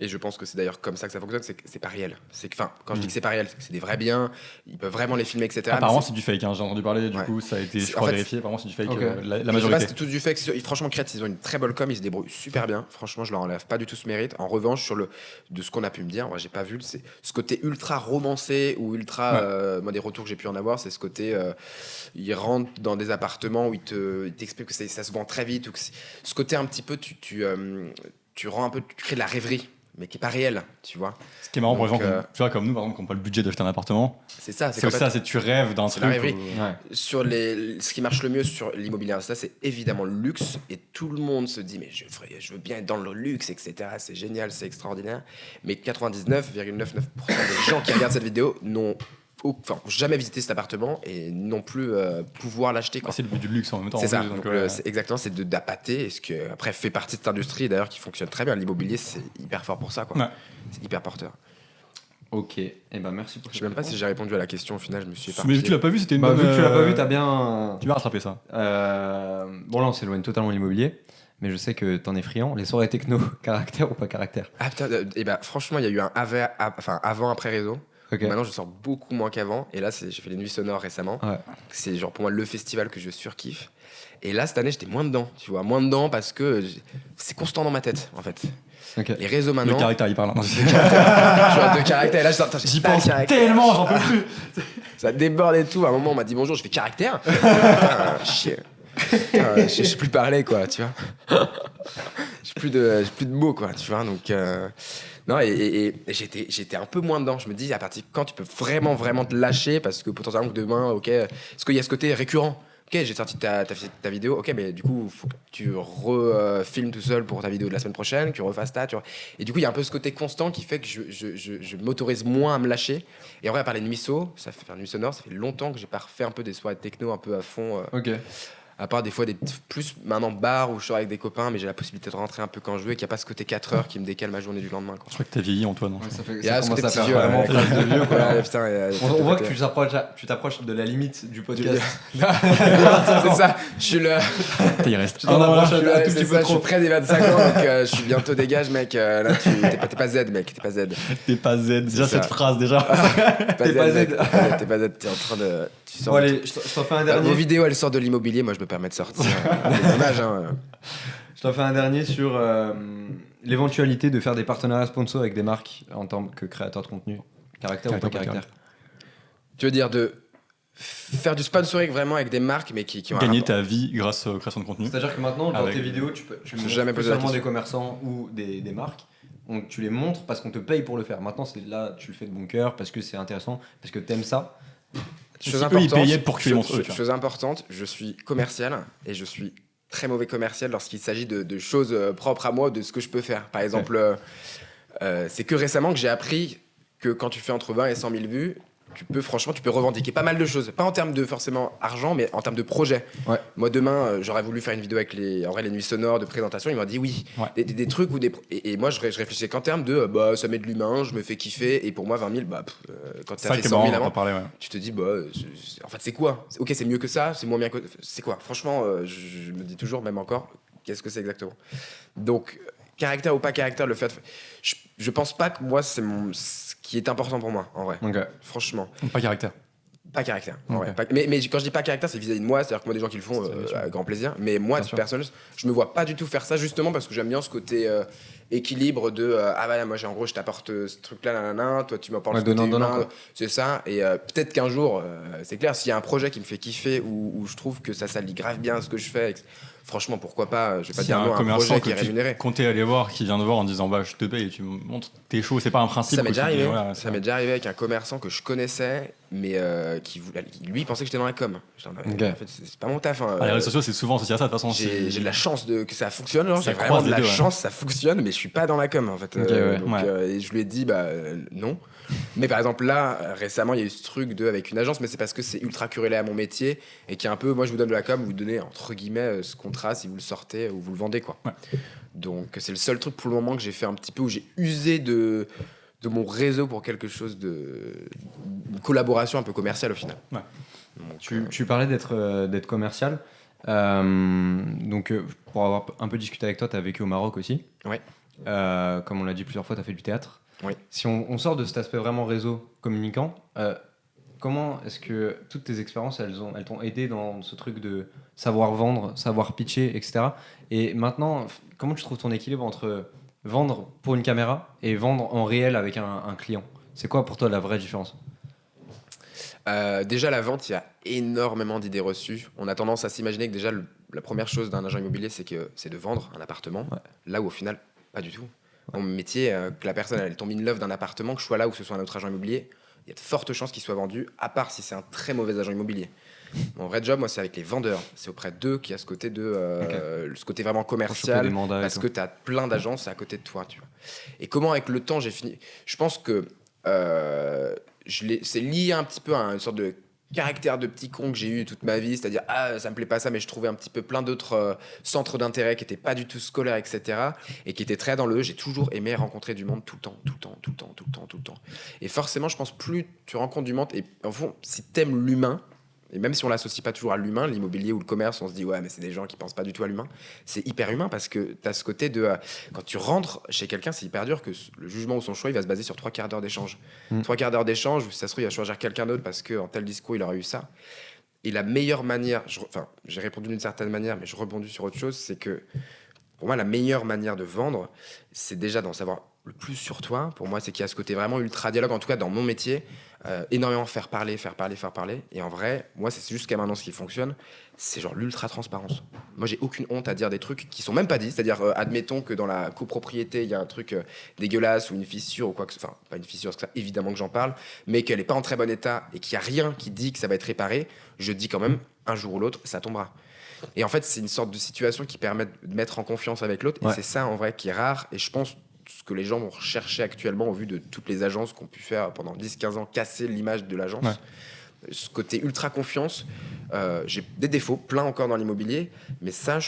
Et je pense que c'est d'ailleurs comme ça que ça fonctionne, c'est que c'est pas réel. C'est que, enfin, quand je dis que c'est pas réel, c'est que c'est des vrais biens, ils peuvent vraiment les filmer, etc. Apparemment, Mais c'est du fake, hein, j'ai entendu parler, du Ouais. coup, ça a été, je C'est- crois, en fait, vérifié. Apparemment, c'est du fake, Ok. la je sais pas, majorité. c'est tout du fait que franchement, Crête, ils ont une très bonne com, ils se débrouillent super bien. Franchement, je leur enlève pas du tout ce mérite. En revanche, de ce qu'on a pu me dire, moi j'ai pas vu, c'est ce côté ultra romancé ou ultra. Ouais. Moi, des retours que j'ai pu en avoir, c'est ce côté. Ils rentrent dans des appartements où ils t'expliquent que ça se vend très vite. Ou que ce côté un petit peu, tu rends un peu. Tu crées de la rêverie, mais qui est pas réel, tu vois. Ce qui est marrant pour les gens, Donc, tu vois, comme nous, par exemple, qui n'ont pas le budget d'acheter un appartement, C'est ça, c'est qu'en que fait, ça, c'est tu rêves d'un c'est truc. la rêverie. où- Ouais. sur ce qui marche le mieux sur l'immobilier Insta, c'est évidemment le luxe. Et tout le monde se dit, mais je veux bien être dans le luxe, etc. C'est génial, c'est extraordinaire. Mais 99,99% des gens qui regardent cette vidéo n'ont jamais visité cet appartement et non plus pouvoir l'acheter, quoi. C'est le but du luxe en même temps. C'est en ça, plus, donc, donc, ouais. c'est exactement, c'est d'appâter. Et ce que, après, fait partie de cette industrie d'ailleurs qui fonctionne très bien. L'immobilier, c'est hyper fort pour ça, quoi. Ouais. C'est hyper porteur. Ok. Et ben merci pour. Je sais même pas si j'ai répondu à la question au final, je me suis Mais éparpillé. vu que tu l'as pas vu, c'était une Bah, bonne. vu que tu l'as pas vu, t'as bien. Tu vas rattraper ça. Bon là on s'éloigne totalement de l'immobilier, mais je sais que t'en es friand. Les soirées techno, caractère ou pas caractère? Ah putain, et bah franchement, il y a eu un avant-après réseau. Ok. Maintenant, je sors beaucoup moins qu'avant. Et là, j'ai fait les nuits sonores récemment. Ouais. C'est genre pour moi le festival que je surkiffe. Et là, cette année, j'étais moins dedans. Tu vois, moins dedans parce que c'est constant dans ma tête, en fait. Ok. Les réseaux Le maintenant. caractère, il parle. hein. Je vois de caractère. Et là, j'ai J'y pas de pense caractère. tellement, j'en peux plus. Ça déborde et tout. À un moment, on m'a dit bonjour, je fais caractère. Putain, chier. Putain, je sais plus parler, quoi, tu vois. J'ai plus de mots, quoi, tu vois. Donc, non, et j'étais un peu moins dedans. Je me dis, à partir de quand tu peux vraiment te lâcher, parce que potentiellement que demain, ok, parce qu'il y a ce côté récurrent. Ok, j'ai sorti ta vidéo, ok, mais du coup, faut que tu refilmes tout seul pour ta vidéo de la semaine prochaine, que tu refasses ta, tu vois. Et du coup, il y a un peu ce côté constant qui fait que je m'autorise moins à me lâcher. Et en vrai, à part les nuits ça fait faire nuit sonore, ça fait longtemps que j'ai pas refait un peu des soirées techno un peu à fond. Ok. À part des fois plus maintenant bar où je sors avec des copains, mais j'ai la possibilité de rentrer un peu quand je veux et qu'il n'y a pas ce côté 4 heures qui me décale ma journée du lendemain, quoi. Je crois que t'as vieilli, Antoine. hein. Ça, fait, Il y a ça ce commence côté à petit faire vieux, vraiment ouais. phrase de vieux quoi. Ouais, putain, On voit que tu t'approches de la limite du podcast. c'est ça, je suis le. Il reste t'en un an, approches là. un tout c'est petit ça, peu je suis trop. près des 25 ans, donc je suis bientôt dégage, mec. Là, t'es pas Z, mec, t'es pas Z. T'es pas Z. Déjà, ça. cette phrase, déjà. T'es pas Z. mec. T'es pas Z, t'es en train de. Tu sors Bon de- allez, je t'en fais un Vos dernier. vidéos, elles sortent de l'immobilier, moi je me permets de sortir. C'est dommage, hein. Je t'en fais un dernier sur l'éventualité de faire des partenariats sponsors avec des marques en tant que créateur de contenu. Caractère ou pas Caractère, caractère? Tu veux dire de faire du sponsoring vraiment avec des marques, mais qui ont un Gagner rapport. ta vie grâce aux créations de contenu. C'est-à-dire que maintenant, dans Avec- tes vidéos, tu J'ai montres jamais plus posé la seulement question. des commerçants ou des marques. Donc tu les montres parce qu'on te paye pour le faire. Maintenant, c'est là, tu le fais de bon cœur parce que c'est intéressant, parce que t'aimes ça. Si Chose eux, ils importante, payaient pour que tu les montres, eux, tu vois. chose importante, je suis commercial et je suis très mauvais commercial lorsqu'il s'agit de choses propres à moi, de ce que je peux faire. Par exemple, c'est que récemment que j'ai appris que quand tu fais entre 20 et 100 000 vues, tu peux revendiquer pas mal de choses. Pas en termes de forcément argent, mais en termes de projet. Ouais. Moi, demain, j'aurais voulu faire une vidéo avec les nuits sonores de présentation. Ils m'ont dit oui. Ouais. Des trucs ou et moi, je réfléchissais qu'en termes de ça met de l'humain, je me fais kiffer. Et pour moi, 20 000, quand tu C'est as ça fait qui est 100 marrant, 000 on en avant, parler, ouais. tu te dis, en fait, c'est quoi? Ok, c'est mieux que ça, c'est moins bien que. C'est quoi? Franchement, je me dis toujours, même encore, qu'est-ce que c'est exactement? Donc, caractère ou pas caractère, le fait. Je pense pas que moi, c'est ce qui est important pour moi, en vrai. Donc, Franchement. Pas caractère. Pas caractère. en Ok. vrai. Mais quand je dis pas caractère, c'est vis-à-vis de moi, c'est-à-dire que moi, des gens qui le font C'est bien sûr. avec grand plaisir. Mais moi, Bien sûr. personne, je me vois pas du tout faire ça, justement parce que j'aime bien ce côté équilibre de ah bah moi, en gros, je t'apporte ce truc-là, nanana, toi, tu m'apportes Ouais, ce côté donnant, humain, quoi. c'est ça. Et peut-être qu'un jour, c'est clair, s'il y a un projet qui me fait kiffer ou je trouve que ça lie grave bien à ce que je fais, franchement, pourquoi pas? Je vais pas C'est dire non à un commerçant projet qui que est tu rémunéré. comptais aller voir, qui vient te voir en disant bah je te paye et tu me montres t'es chaud. C'est pas un principe. Ça m'est que déjà tu dis, arrivé. voilà, Ça m'est déjà arrivé avec un commerçant que je connaissais, mais qui lui pensait que j'étais dans la com. J'étais en mode, Ok. en fait, c'est pas mon taf. Hein. Ah, les réseaux sociaux, c'est souvent associé à ça de toute façon. J'ai de la chance que ça fonctionne. Genre, Ça j'ai vraiment croise de les la deux, ouais. chance, ça fonctionne, mais je suis pas dans la com en fait. Ok, ouais. Donc, Ouais. et je lui ai dit non. Mais par exemple là, récemment, il y a eu ce truc avec une agence, mais c'est parce que c'est ultra corrélé à mon métier et qui est un peu, moi je vous donne de la com, vous donnez entre guillemets ce contrat si vous le sortez ou vous le vendez quoi. Ouais. Donc c'est le seul truc pour le moment que j'ai fait un petit peu où j'ai usé de mon réseau pour quelque chose une collaboration un peu commerciale au final. Ouais. Donc, Tu parlais d'être commercial. Donc, pour avoir un peu discuté avec toi, tu as vécu au Maroc aussi. Ouais. Comme on l'a dit plusieurs fois, tu as fait du théâtre. Oui. Si on sort de cet aspect vraiment réseau communicant, comment est-ce que toutes tes expériences, elles t'ont aidé dans ce truc de savoir vendre, savoir pitcher, etc. Et maintenant, comment tu trouves ton équilibre entre vendre pour une caméra et vendre en réel avec un client? C'est quoi pour toi la vraie différence? Déjà, la vente, il y a énormément d'idées reçues. On a tendance à s'imaginer que déjà, la première chose d'un agent immobilier, c'est de vendre un appartement. Ouais. Là où au final, pas du tout. Mon métier, que la personne elle tombe in love d'un appartement, que je sois là ou que ce soit un autre agent immobilier, il y a de fortes chances qu'il soit vendu, à part si c'est un très mauvais agent immobilier. Mon vrai job, moi, c'est avec les vendeurs. C'est auprès d'eux qu'il y a ce côté ce côté vraiment Pour choper commercial. des mandats et Parce tout. que tu as plein d'agences à côté de toi, tu vois. Et comment, avec le temps, j'ai fini. Je pense que c'est lié un petit peu à une sorte de caractère de petit con que j'ai eu toute ma vie, c'est-à-dire ça me plaît pas ça, mais je trouvais un petit peu plein d'autres centres d'intérêt qui étaient pas du tout scolaires, etc. et qui étaient très dans le j'ai toujours aimé rencontrer du monde tout le temps. Et forcément, je pense plus tu rencontres du monde et en fond, si t'aimes l'humain, et même si on l'associe pas toujours à l'humain, l'immobilier ou le commerce, on se dit ouais mais c'est des gens qui pensent pas du tout à l'humain, c'est hyper humain parce que t'as ce côté de quand tu rentres chez quelqu'un, c'est hyper dur que le jugement ou son choix il va se baser sur 3 quarts d'heure d'échange. 3 quarts d'heure d'échange où si ça se trouve il va choisir quelqu'un d'autre parce qu'en tel discours il aurait eu ça. Et la meilleure manière, j'ai répondu d'une certaine manière mais je rebondis sur autre chose, c'est que pour moi la meilleure manière de vendre c'est déjà d'en savoir le plus sur toi. Pour moi c'est qu'il y a ce côté vraiment ultra dialogue, en tout cas dans mon métier. Énormément faire parler. Et en vrai, moi, c'est jusqu'à maintenant ce qui fonctionne, c'est genre l'ultra transparence. Moi, j'ai aucune honte à dire des trucs qui sont même pas dits. C'est-à-dire, admettons que dans la copropriété, il y a un truc dégueulasse ou une fissure ou quoi que ce soit. Enfin, pas une fissure, parce que ça, évidemment que j'en parle, mais qu'elle est pas en très bon état et qu'il y a rien qui dit que ça va être réparé. Je dis quand même, un jour ou l'autre, ça tombera. Et en fait, c'est une sorte de situation qui permet de mettre en confiance avec l'autre. Ouais. Et c'est ça, en vrai, qui est rare. Et je pense ce que les gens vont rechercher actuellement au vu de toutes les agences qui ont pu faire pendant 10-15 ans, casser l'image de l'agence. Ouais. Ce côté ultra confiance, j'ai des défauts, plein encore dans l'immobilier, mais ça,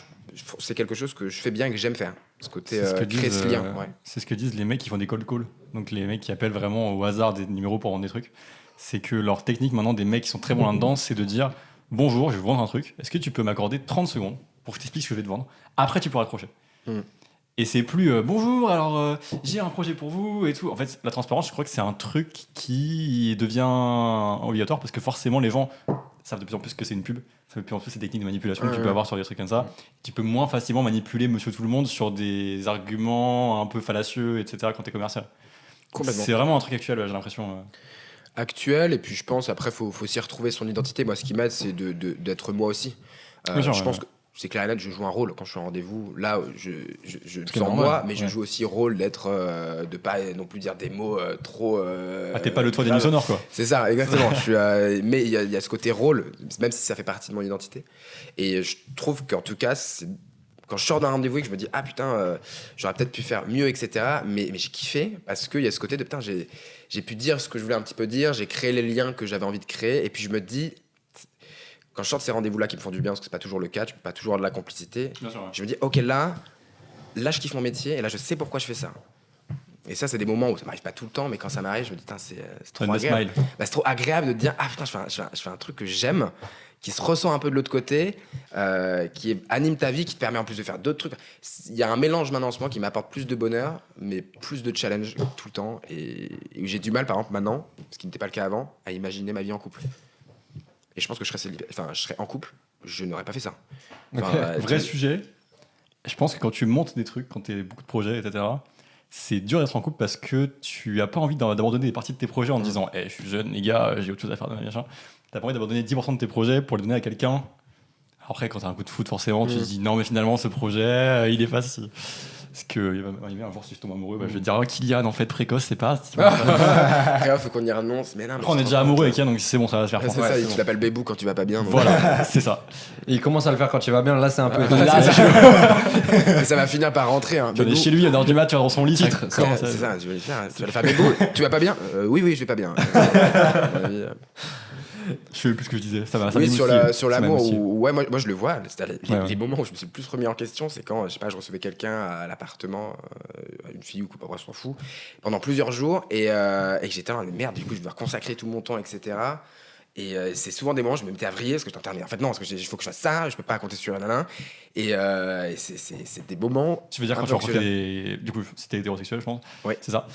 c'est quelque chose que je fais bien et que j'aime faire. Ce côté C'est ce que créer disent, ce lien. Ouais. c'est ce que disent les mecs qui font des cold calls. Donc les mecs qui appellent vraiment au hasard des numéros pour vendre des trucs. C'est que leur technique maintenant des mecs qui sont très bons là-dedans, c'est de dire bonjour, je vais vous vendre un truc. Est-ce que tu peux m'accorder 30 secondes pour que je t'explique ce que je vais te vendre? Après, tu pourras accrocher. Et c'est plus bonjour, alors j'ai un projet pour vous et tout. En fait, la transparence, je crois que c'est un truc qui devient obligatoire parce que forcément, les gens savent de plus en plus que c'est une pub. Ça de plus en plus ces techniques de manipulation que tu peux avoir sur des trucs comme ça. Tu peux moins facilement manipuler monsieur tout le monde sur des arguments un peu fallacieux, etc. quand t'es commercial. Complètement. C'est vraiment un truc actuel, j'ai l'impression. Actuel, et puis je pense, après, faut s'y retrouver son identité. Moi, ce qui m'aide, c'est d'être moi aussi. Bien sûr, je ouais, pense ouais. que c'est clair et net, je joue un rôle quand je suis en rendez-vous. Là, je C'est sens normal, moi, mais je ouais. joue aussi rôle d'être, de pas non plus dire des mots trop. Ah, t'es pas le toit des graves. nuits sonores, quoi. C'est ça, exactement. Mais il y a ce côté rôle, même si ça fait partie de mon identité. Et je trouve qu'en tout cas, quand je sors d'un rendez-vous et que je me dis ah putain, j'aurais peut-être pu faire mieux, etc. Mais j'ai kiffé parce qu'il y a ce côté de putain, j'ai pu dire ce que je voulais un petit peu dire, j'ai créé les liens que j'avais envie de créer. Et puis je me dis, quand je sors de ces rendez-vous-là qui me font du bien, parce que c'est pas toujours le cas, tu peux pas toujours avoir de la complicité. Bien sûr, ouais. Je me dis ok, là je kiffe mon métier et là je sais pourquoi je fais ça. Et ça, c'est des moments où ça m'arrive pas tout le temps, mais quand ça m'arrive, je me dis, c'est trop Donne le agréable. smile. Bah, c'est trop agréable de te dire, ah putain, je fais un truc que j'aime, qui se ressent un peu de l'autre côté, anime ta vie, qui te permet en plus de faire d'autres trucs. Il y a un mélange maintenant en ce moment qui m'apporte plus de bonheur, mais plus de challenge tout le temps. Et où j'ai du mal, par exemple, maintenant, ce qui n'était pas le cas avant, à imaginer ma vie en couple. Et je pense que je serais en couple, je n'aurais pas fait ça. Enfin, Vrai sujet. Je pense que quand tu montes des trucs, quand tu as beaucoup de projets, etc., c'est dur d'être en couple parce que tu as pas envie d'abandonner des parties de tes projets en disant je suis jeune, les gars, j'ai autre chose à faire de ma vie, machin. Tu as pas envie d'abandonner 10% de tes projets pour les donner à quelqu'un Après, quand t'as un coup de foot, forcément, tu te dis non, mais finalement, ce projet, il est facile. Parce que il va m'arriver un jour si je tombe amoureux, je vais te dire Kylian, en fait, précoce, c'est pas. Après, faut qu'on y renonce. Mais non, mais Après, on est déjà amoureux avec Kylian, donc c'est bon, ça va se faire. C'est ça, tu l'appelles Bébou quand tu vas pas bien. donc. Voilà, c'est ça. Et il commence à le faire quand tu vas bien, là c'est un peu. Là, Mais ça va finir par rentrer. Hein. tu es Bébou. chez lui, à l'heure du mat, tu vas dans son lit. Titre, ça commence à- C'est ça, tu vas lui faire. Tu vas le faire Bébou. Tu vas pas bien Oui, je vais pas bien. À mon avis, Je fais plus ce que je disais. Ça va, ça Oui, m'émoustille. sur Ça l'amour, m'émoustille. ouais, moi je le vois. Ouais. Les moments où je me suis le plus remis en question, c'est quand, je sais pas, je recevais quelqu'un à l'appartement, une fille ou quoi, bref, on s'en fout, pendant plusieurs jours, et que j'étais en merde, du coup, je vais devoir consacrer tout mon temps, etc. Et c'est souvent des moments où je me mettais à vriller parce que j'étais mais en fait non, parce que il faut que je fasse ça, je peux pas compter sur un nanan. Et c'est des moments. Tu veux dire un quand peu tu rencontrais anxiogènes. des. Du coup, si t'es hétérosexuel, je pense. Oui. C'est ça.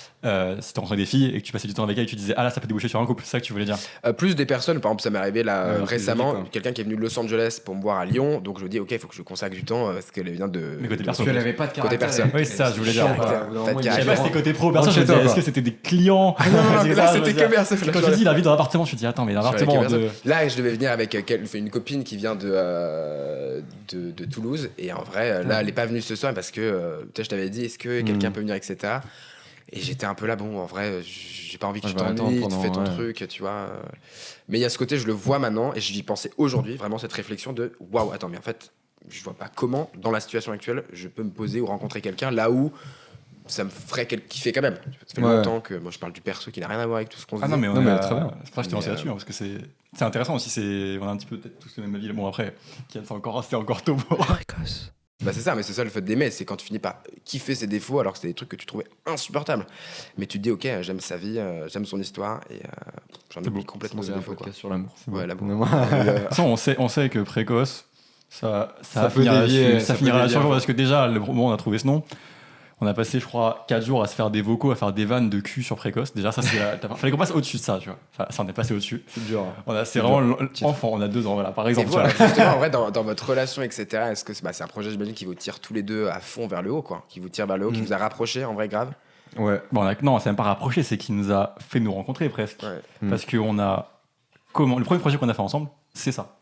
Si tu rencontrais des filles et que tu passais du temps avec elles et tu disais, ah là, ça peut déboucher sur un couple, c'est ça que tu voulais dire. Plus des personnes, par exemple, ça m'est arrivé là Ouais, récemment, c'est quoi. quelqu'un qui est venu de Los Angeles pour me voir à Lyon, donc je me dis, ok, il faut que je consacre du temps parce qu'elle vient de. Mais côté de- perso. Parce qu'elle avait pas de Côté caractère. personne. Oui, c'est ça, je voulais dire. Caractère. T'as de Je sais caractère. pas si c'était côté pro ou perso, Rentre je chez me disais, toi, est-ce que c'était des clients Ah non, C'est là ça, je c'était veux que dire. perso. Quand tu dis la vie dans l'appartement, je me dis, attends, mais dans l'appartement de. Là, je devais venir avec une copine qui vient de Toulouse. Et en vrai, là, elle n'est pas venue ce soir parce que, tu sais, je t'avais dit, est-ce que quelqu'un peut venir, etc. Et j'étais un peu là, bon, en vrai, j'ai pas envie que Ouais, tu je vais t'ennuies, attendre tu fais ton pendant, truc, tu vois. Mais il y a ce côté, je le vois maintenant, et j'y pensais aujourd'hui, vraiment cette réflexion de waouh, attends, mais en fait, je vois pas comment, dans la situation actuelle, je peux me poser ou rencontrer quelqu'un là où ça me ferait kiffer quand même. Ça fait Ouais. longtemps que moi je parle du perso qui n'a rien à voir avec tout ce qu'on se Ah dit. non, mais Non, on mais a... très bien. C'est pour ça que je t'ai lancé Mais, là-dessus, hein, parce que c'est intéressant aussi. On a un petit peu peut-être tous le même avis. Bon, après, c'est encore tôt pour. Bah c'est ça, mais c'est ça le fait d'aimer, c'est quand tu finis par kiffer ses défauts alors que c'est des trucs que tu trouvais insupportables. Mais tu te dis, ok, j'aime sa vie, j'aime son histoire, et j'en C'est oublie beau. complètement C'est ses un défauts. Quoi. podcast sur l'amour. Ouais, l'amour. Moi, De toute façon, on sait que précoce, ça peut finira dévier, là-dessus. ça Ça peut finira dévier, là-dessus ouais. parce que déjà, le moment où on a trouvé ce nom, on a passé, je crois, 4 jours à se faire des vocaux, à faire des vannes de cul sur précoce. Déjà, ça, fallait qu'on passe au-dessus de ça, tu vois. Enfin, ça, on est passé au-dessus. c'est dur. C'est vraiment enfant, on a 2 ans, voilà, par Et exemple. voilà, tu vois. justement, en vrai, dans votre relation, etc., est-ce que c'est un projet, j'imagine, qui vous tire tous les deux à fond vers le haut, quoi, qui vous tire vers le haut, qui vous a rapproché, en vrai, grave. Ouais. Bon, non, c'est même pas rapproché, c'est qu'il nous a fait nous rencontrer presque. Ouais. Parce que le premier projet qu'on a fait ensemble, c'est ça.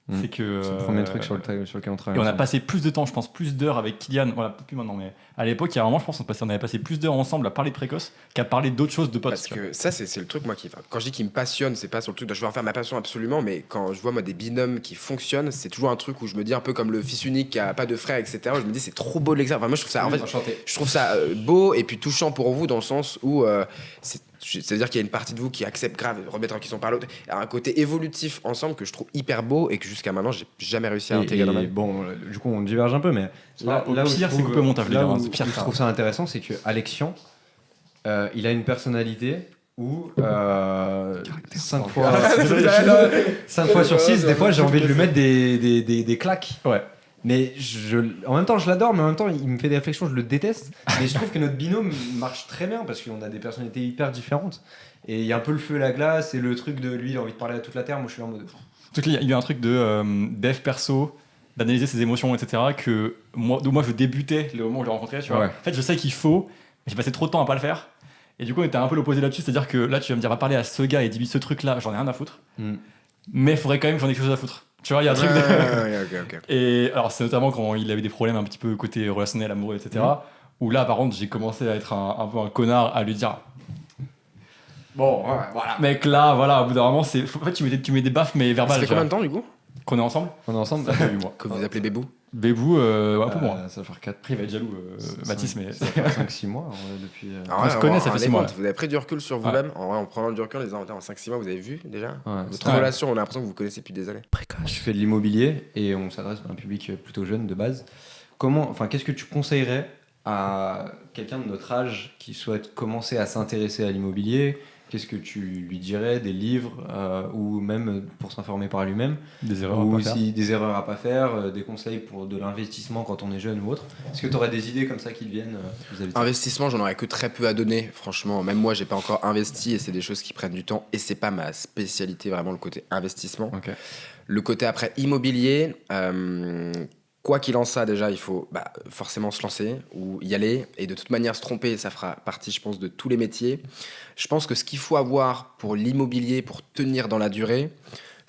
Mm. C'est que. C'est le premier truc sur lequel on Et travaille. on a ensemble. passé plus de temps, je pense, plus d'heures avec Kylian, voilà, plus maintenant, mais à l'époque, il y a un moment, je pense, on avait passé plus d'heures ensemble à parler de précoce qu'à parler d'autres choses de potes. Parce que ça, c'est le truc, moi, quand je dis qui me passionne, c'est pas sur le truc de je veux en faire ma passion absolument, mais quand je vois, moi, des binômes qui fonctionnent, c'est toujours un truc où je me dis un peu comme le fils unique qui a pas de frère, etc. Je me dis, c'est trop beau de l'exemple. Enfin, moi, je trouve ça, en fait, je trouve ça beau et puis touchant pour vous dans le sens où c'est-à-dire qu'il y a une partie de vous qui accepte grave remettre en question par l'autre. Il y a un côté évolutif ensemble que je trouve hyper beau et que jusqu'à maintenant, j'ai jamais réussi à intégrer dans ma vie. Bon, du coup, on diverge un peu, mais Au où je pire, c'est trouve- coupé au montage, les là gars, où- hein, c'est pire, où je ça. trouve ça intéressant, c'est que Alexian, il a une personnalité où 5 fois, 5 fois sur 6, des fois, j'ai envie de lui mettre des claques. Ouais. Mais en même temps, je l'adore, mais en même temps, il me fait des réflexions, je le déteste. Mais je trouve que notre binôme marche très bien parce qu'on a des personnalités hyper différentes. Et il y a un peu le feu et la glace et le truc de lui, il a envie de parler à toute la terre. Moi, je suis en mode. Donc, il y a eu un truc de dev perso, d'analyser ses émotions, etc. Que d'où moi je débutais le moment où je l'ai rencontré. Tu vois. Ouais. En fait, je sais qu'il faut, mais j'ai passé trop de temps à pas le faire. Et du coup, on était un peu l'opposé là-dessus. C'est-à-dire que là, tu vas me dire, va parler à ce gars et dis-lui ce truc-là, j'en ai rien à foutre. Mm. Mais il faudrait quand même que j'en ai quelque chose à foutre. Tu vois, il y a un truc de. Ouais, ok. Et alors, c'est notamment quand il avait des problèmes un petit peu côté relationnel, amoureux, etc. Où là, par contre, j'ai commencé à être un peu un connard, à lui dire. Bon, ouais, voilà. Mec, là, voilà, au bout d'un moment, en fait, tu mets des baffes, mais Ça verbales. fait tu vois. combien de temps, du coup, Qu'on est ensemble On est ensemble. Ça fait 8 mois. que vous appelez Bébou? Bébou, un peu moins. Ça va faire 4. Après, il va être jaloux, Mathis, mais. 5-6 mois en vrai, depuis. Ah On se connaît, ça fait rendez 6 mois, compte, vous avez pris du recul sur vous-même. En vrai, en prenant du recul, en disant, en 5-6 mois, vous avez vu déjà Ouais, votre Ouais. relation, on a l'impression que vous connaissez depuis des années. Je fais de l'immobilier et on s'adresse à un public plutôt jeune de base. Qu'est-ce que tu conseillerais à quelqu'un de notre âge qui souhaite commencer à s'intéresser à l'immobilier? Qu'est-ce que tu lui dirais? Des livres ou même pour s'informer par lui-même? Des erreurs Ou à pas faire. aussi des erreurs à pas faire, des conseils pour de l'investissement quand on est jeune ou autre? Est-ce que tu aurais des idées comme ça qui te viennent vis-à-vis de ça? Investissement, j'en aurais que très peu à donner. Franchement, même moi, j'ai pas encore investi et c'est des choses qui prennent du temps et c'est pas ma spécialité, vraiment, le côté investissement. Ok. Le côté après immobilier, quoi qu'il en soit, déjà, il faut forcément se lancer ou y aller. Et de toute manière, se tromper, ça fera partie, je pense, de tous les métiers. Je pense que ce qu'il faut avoir pour l'immobilier, pour tenir dans la durée,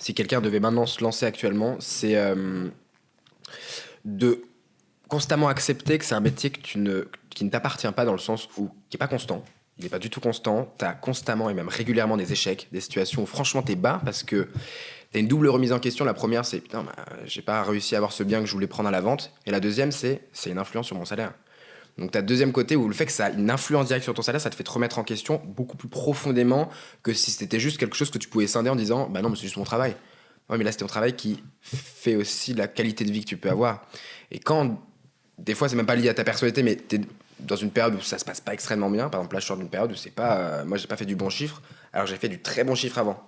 si quelqu'un devait maintenant se lancer actuellement, c'est de constamment accepter que c'est un métier qui ne t'appartient pas, dans le sens où qui n'est pas constant. Il n'est pas du tout constant. Tu as constamment et même régulièrement des échecs, des situations où franchement tu es bas parce que tu as une double remise en question. La première, c'est putain, j'ai pas réussi à avoir ce bien que je voulais prendre à la vente. Et la deuxième, c'est une influence sur mon salaire. Donc tu as le deuxième côté où le fait que ça a une influence directe sur ton salaire, ça te fait te remettre en question beaucoup plus profondément que si c'était juste quelque chose que tu pouvais scinder en disant bah non, mais c'est juste mon travail. Ouais, mais là, c'est ton travail qui fait aussi la qualité de vie que tu peux avoir. Et quand, des fois, c'est même pas lié à ta personnalité, mais t'es dans une période où ça se passe pas extrêmement bien. Par exemple, là, je sors d'une période où c'est pas. Moi, j'ai pas fait du bon chiffre, alors j'ai fait du très bon chiffre avant.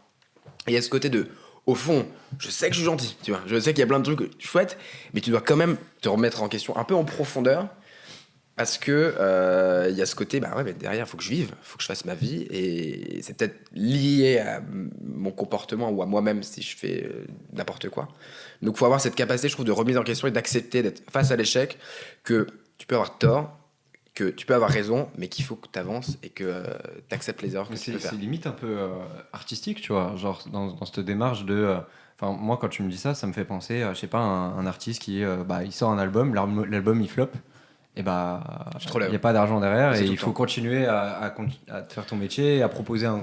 Et il y a ce côté de. Au fond, je sais que je suis gentil, tu vois. Je sais qu'il y a plein de trucs chouettes, mais tu dois quand même te remettre en question un peu en profondeur. Parce que y a ce côté, bah ouais, mais derrière, il faut que je vive, il faut que je fasse ma vie. Et c'est peut-être lié à mon comportement ou à moi-même si je fais n'importe quoi. Donc il faut avoir cette capacité, je trouve, de remise en question et d'accepter d'être face à l'échec, que tu peux avoir tort, que tu peux avoir raison, mais qu'il faut que tu avances et que tu acceptes les erreurs que tu peux faire. C'est limite un peu artistique, tu vois, genre dans cette démarche de... Enfin, moi, quand tu me dis ça, ça me fait penser, je sais pas, un artiste qui il sort un album, l'album il floppe, et bah il n'y a pas d'argent derrière, et il faut continuer à te faire ton métier, à proposer une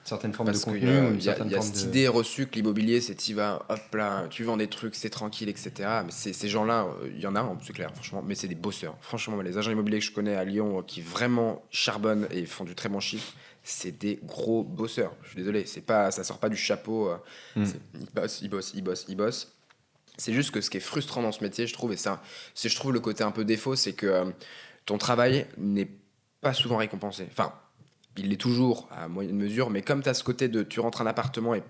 certaine forme Parce de contenu. qu'il y a cette idée reçue que l'immobilier, c'est t'y vas, hop là, tu vends des trucs, c'est tranquille, etc. Mais ces gens-là, il y en a, c'est clair, franchement, mais c'est des bosseurs. Franchement, les agents immobiliers que je connais à Lyon qui vraiment charbonnent et font du très bon chiffre, c'est des gros bosseurs. Je suis désolé, ça sort pas du chapeau. Ils bossent. C'est juste que ce qui est frustrant dans ce métier, je trouve, et ça, c'est je trouve le côté un peu défaut, c'est que ton travail n'est pas souvent récompensé. Enfin, il l'est toujours à moyenne mesure, mais comme tu as ce côté de tu rentres un appartement et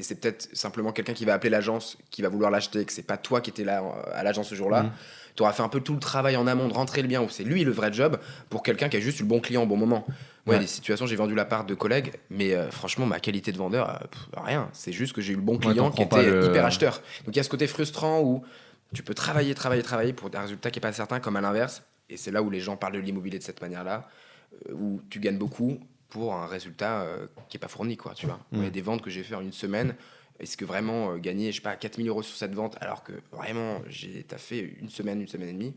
c'est peut-être simplement quelqu'un qui va appeler l'agence, qui va vouloir l'acheter, et que c'est pas toi qui étais là à l'agence ce jour-là, tu auras fait un peu tout le travail en amont de rentrer le bien, où c'est lui le vrai job, pour quelqu'un qui a juste eu le bon client au bon moment. Ouais, des situations, j'ai vendu l'appart de collègues, mais franchement, ma qualité de vendeur, rien. C'est juste que j'ai eu le bon client qui était hyper acheteur. Donc il y a ce côté frustrant où tu peux travailler pour un résultat qui n'est pas certain, comme à l'inverse. Et c'est là où les gens parlent de l'immobilier de cette manière-là, où tu gagnes beaucoup pour un résultat qui n'est pas fourni, quoi, tu vois. Il y a des ventes que j'ai fait en une semaine. Est-ce que vraiment gagner, je sais pas, 4 000 euros sur cette vente, alors que vraiment, j'ai taffé une semaine et demie,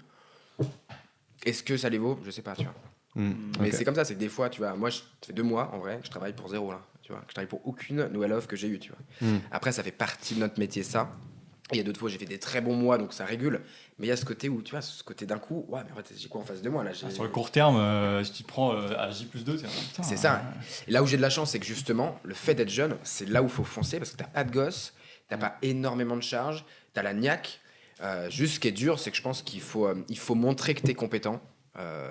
est-ce que ça les vaut? Je sais pas, tu vois. Mais c'est comme ça, c'est que des fois, tu vois, moi, ça fait 2 mois, en vrai, que je travaille pour zéro, là, tu vois, que je travaille pour aucune nouvelle offre que j'ai eue, tu vois. Après, ça fait partie de notre métier, ça. Et il y a d'autres fois, j'ai fait des très bons mois, donc ça régule. Mais il y a ce côté où, tu vois, ce côté d'un coup, ouais, mais en fait, j'ai quoi en face de moi, là? Sur le court terme, si tu te prends à J+2, c'est ça. Et là où j'ai de la chance, c'est que justement, le fait d'être jeune, c'est là où il faut foncer, parce que t'as pas de gosse, t'as pas énormément de charges, t'as la niaque. Juste ce qui est dur, c'est que je pense qu'il faut montrer que t'es compétent.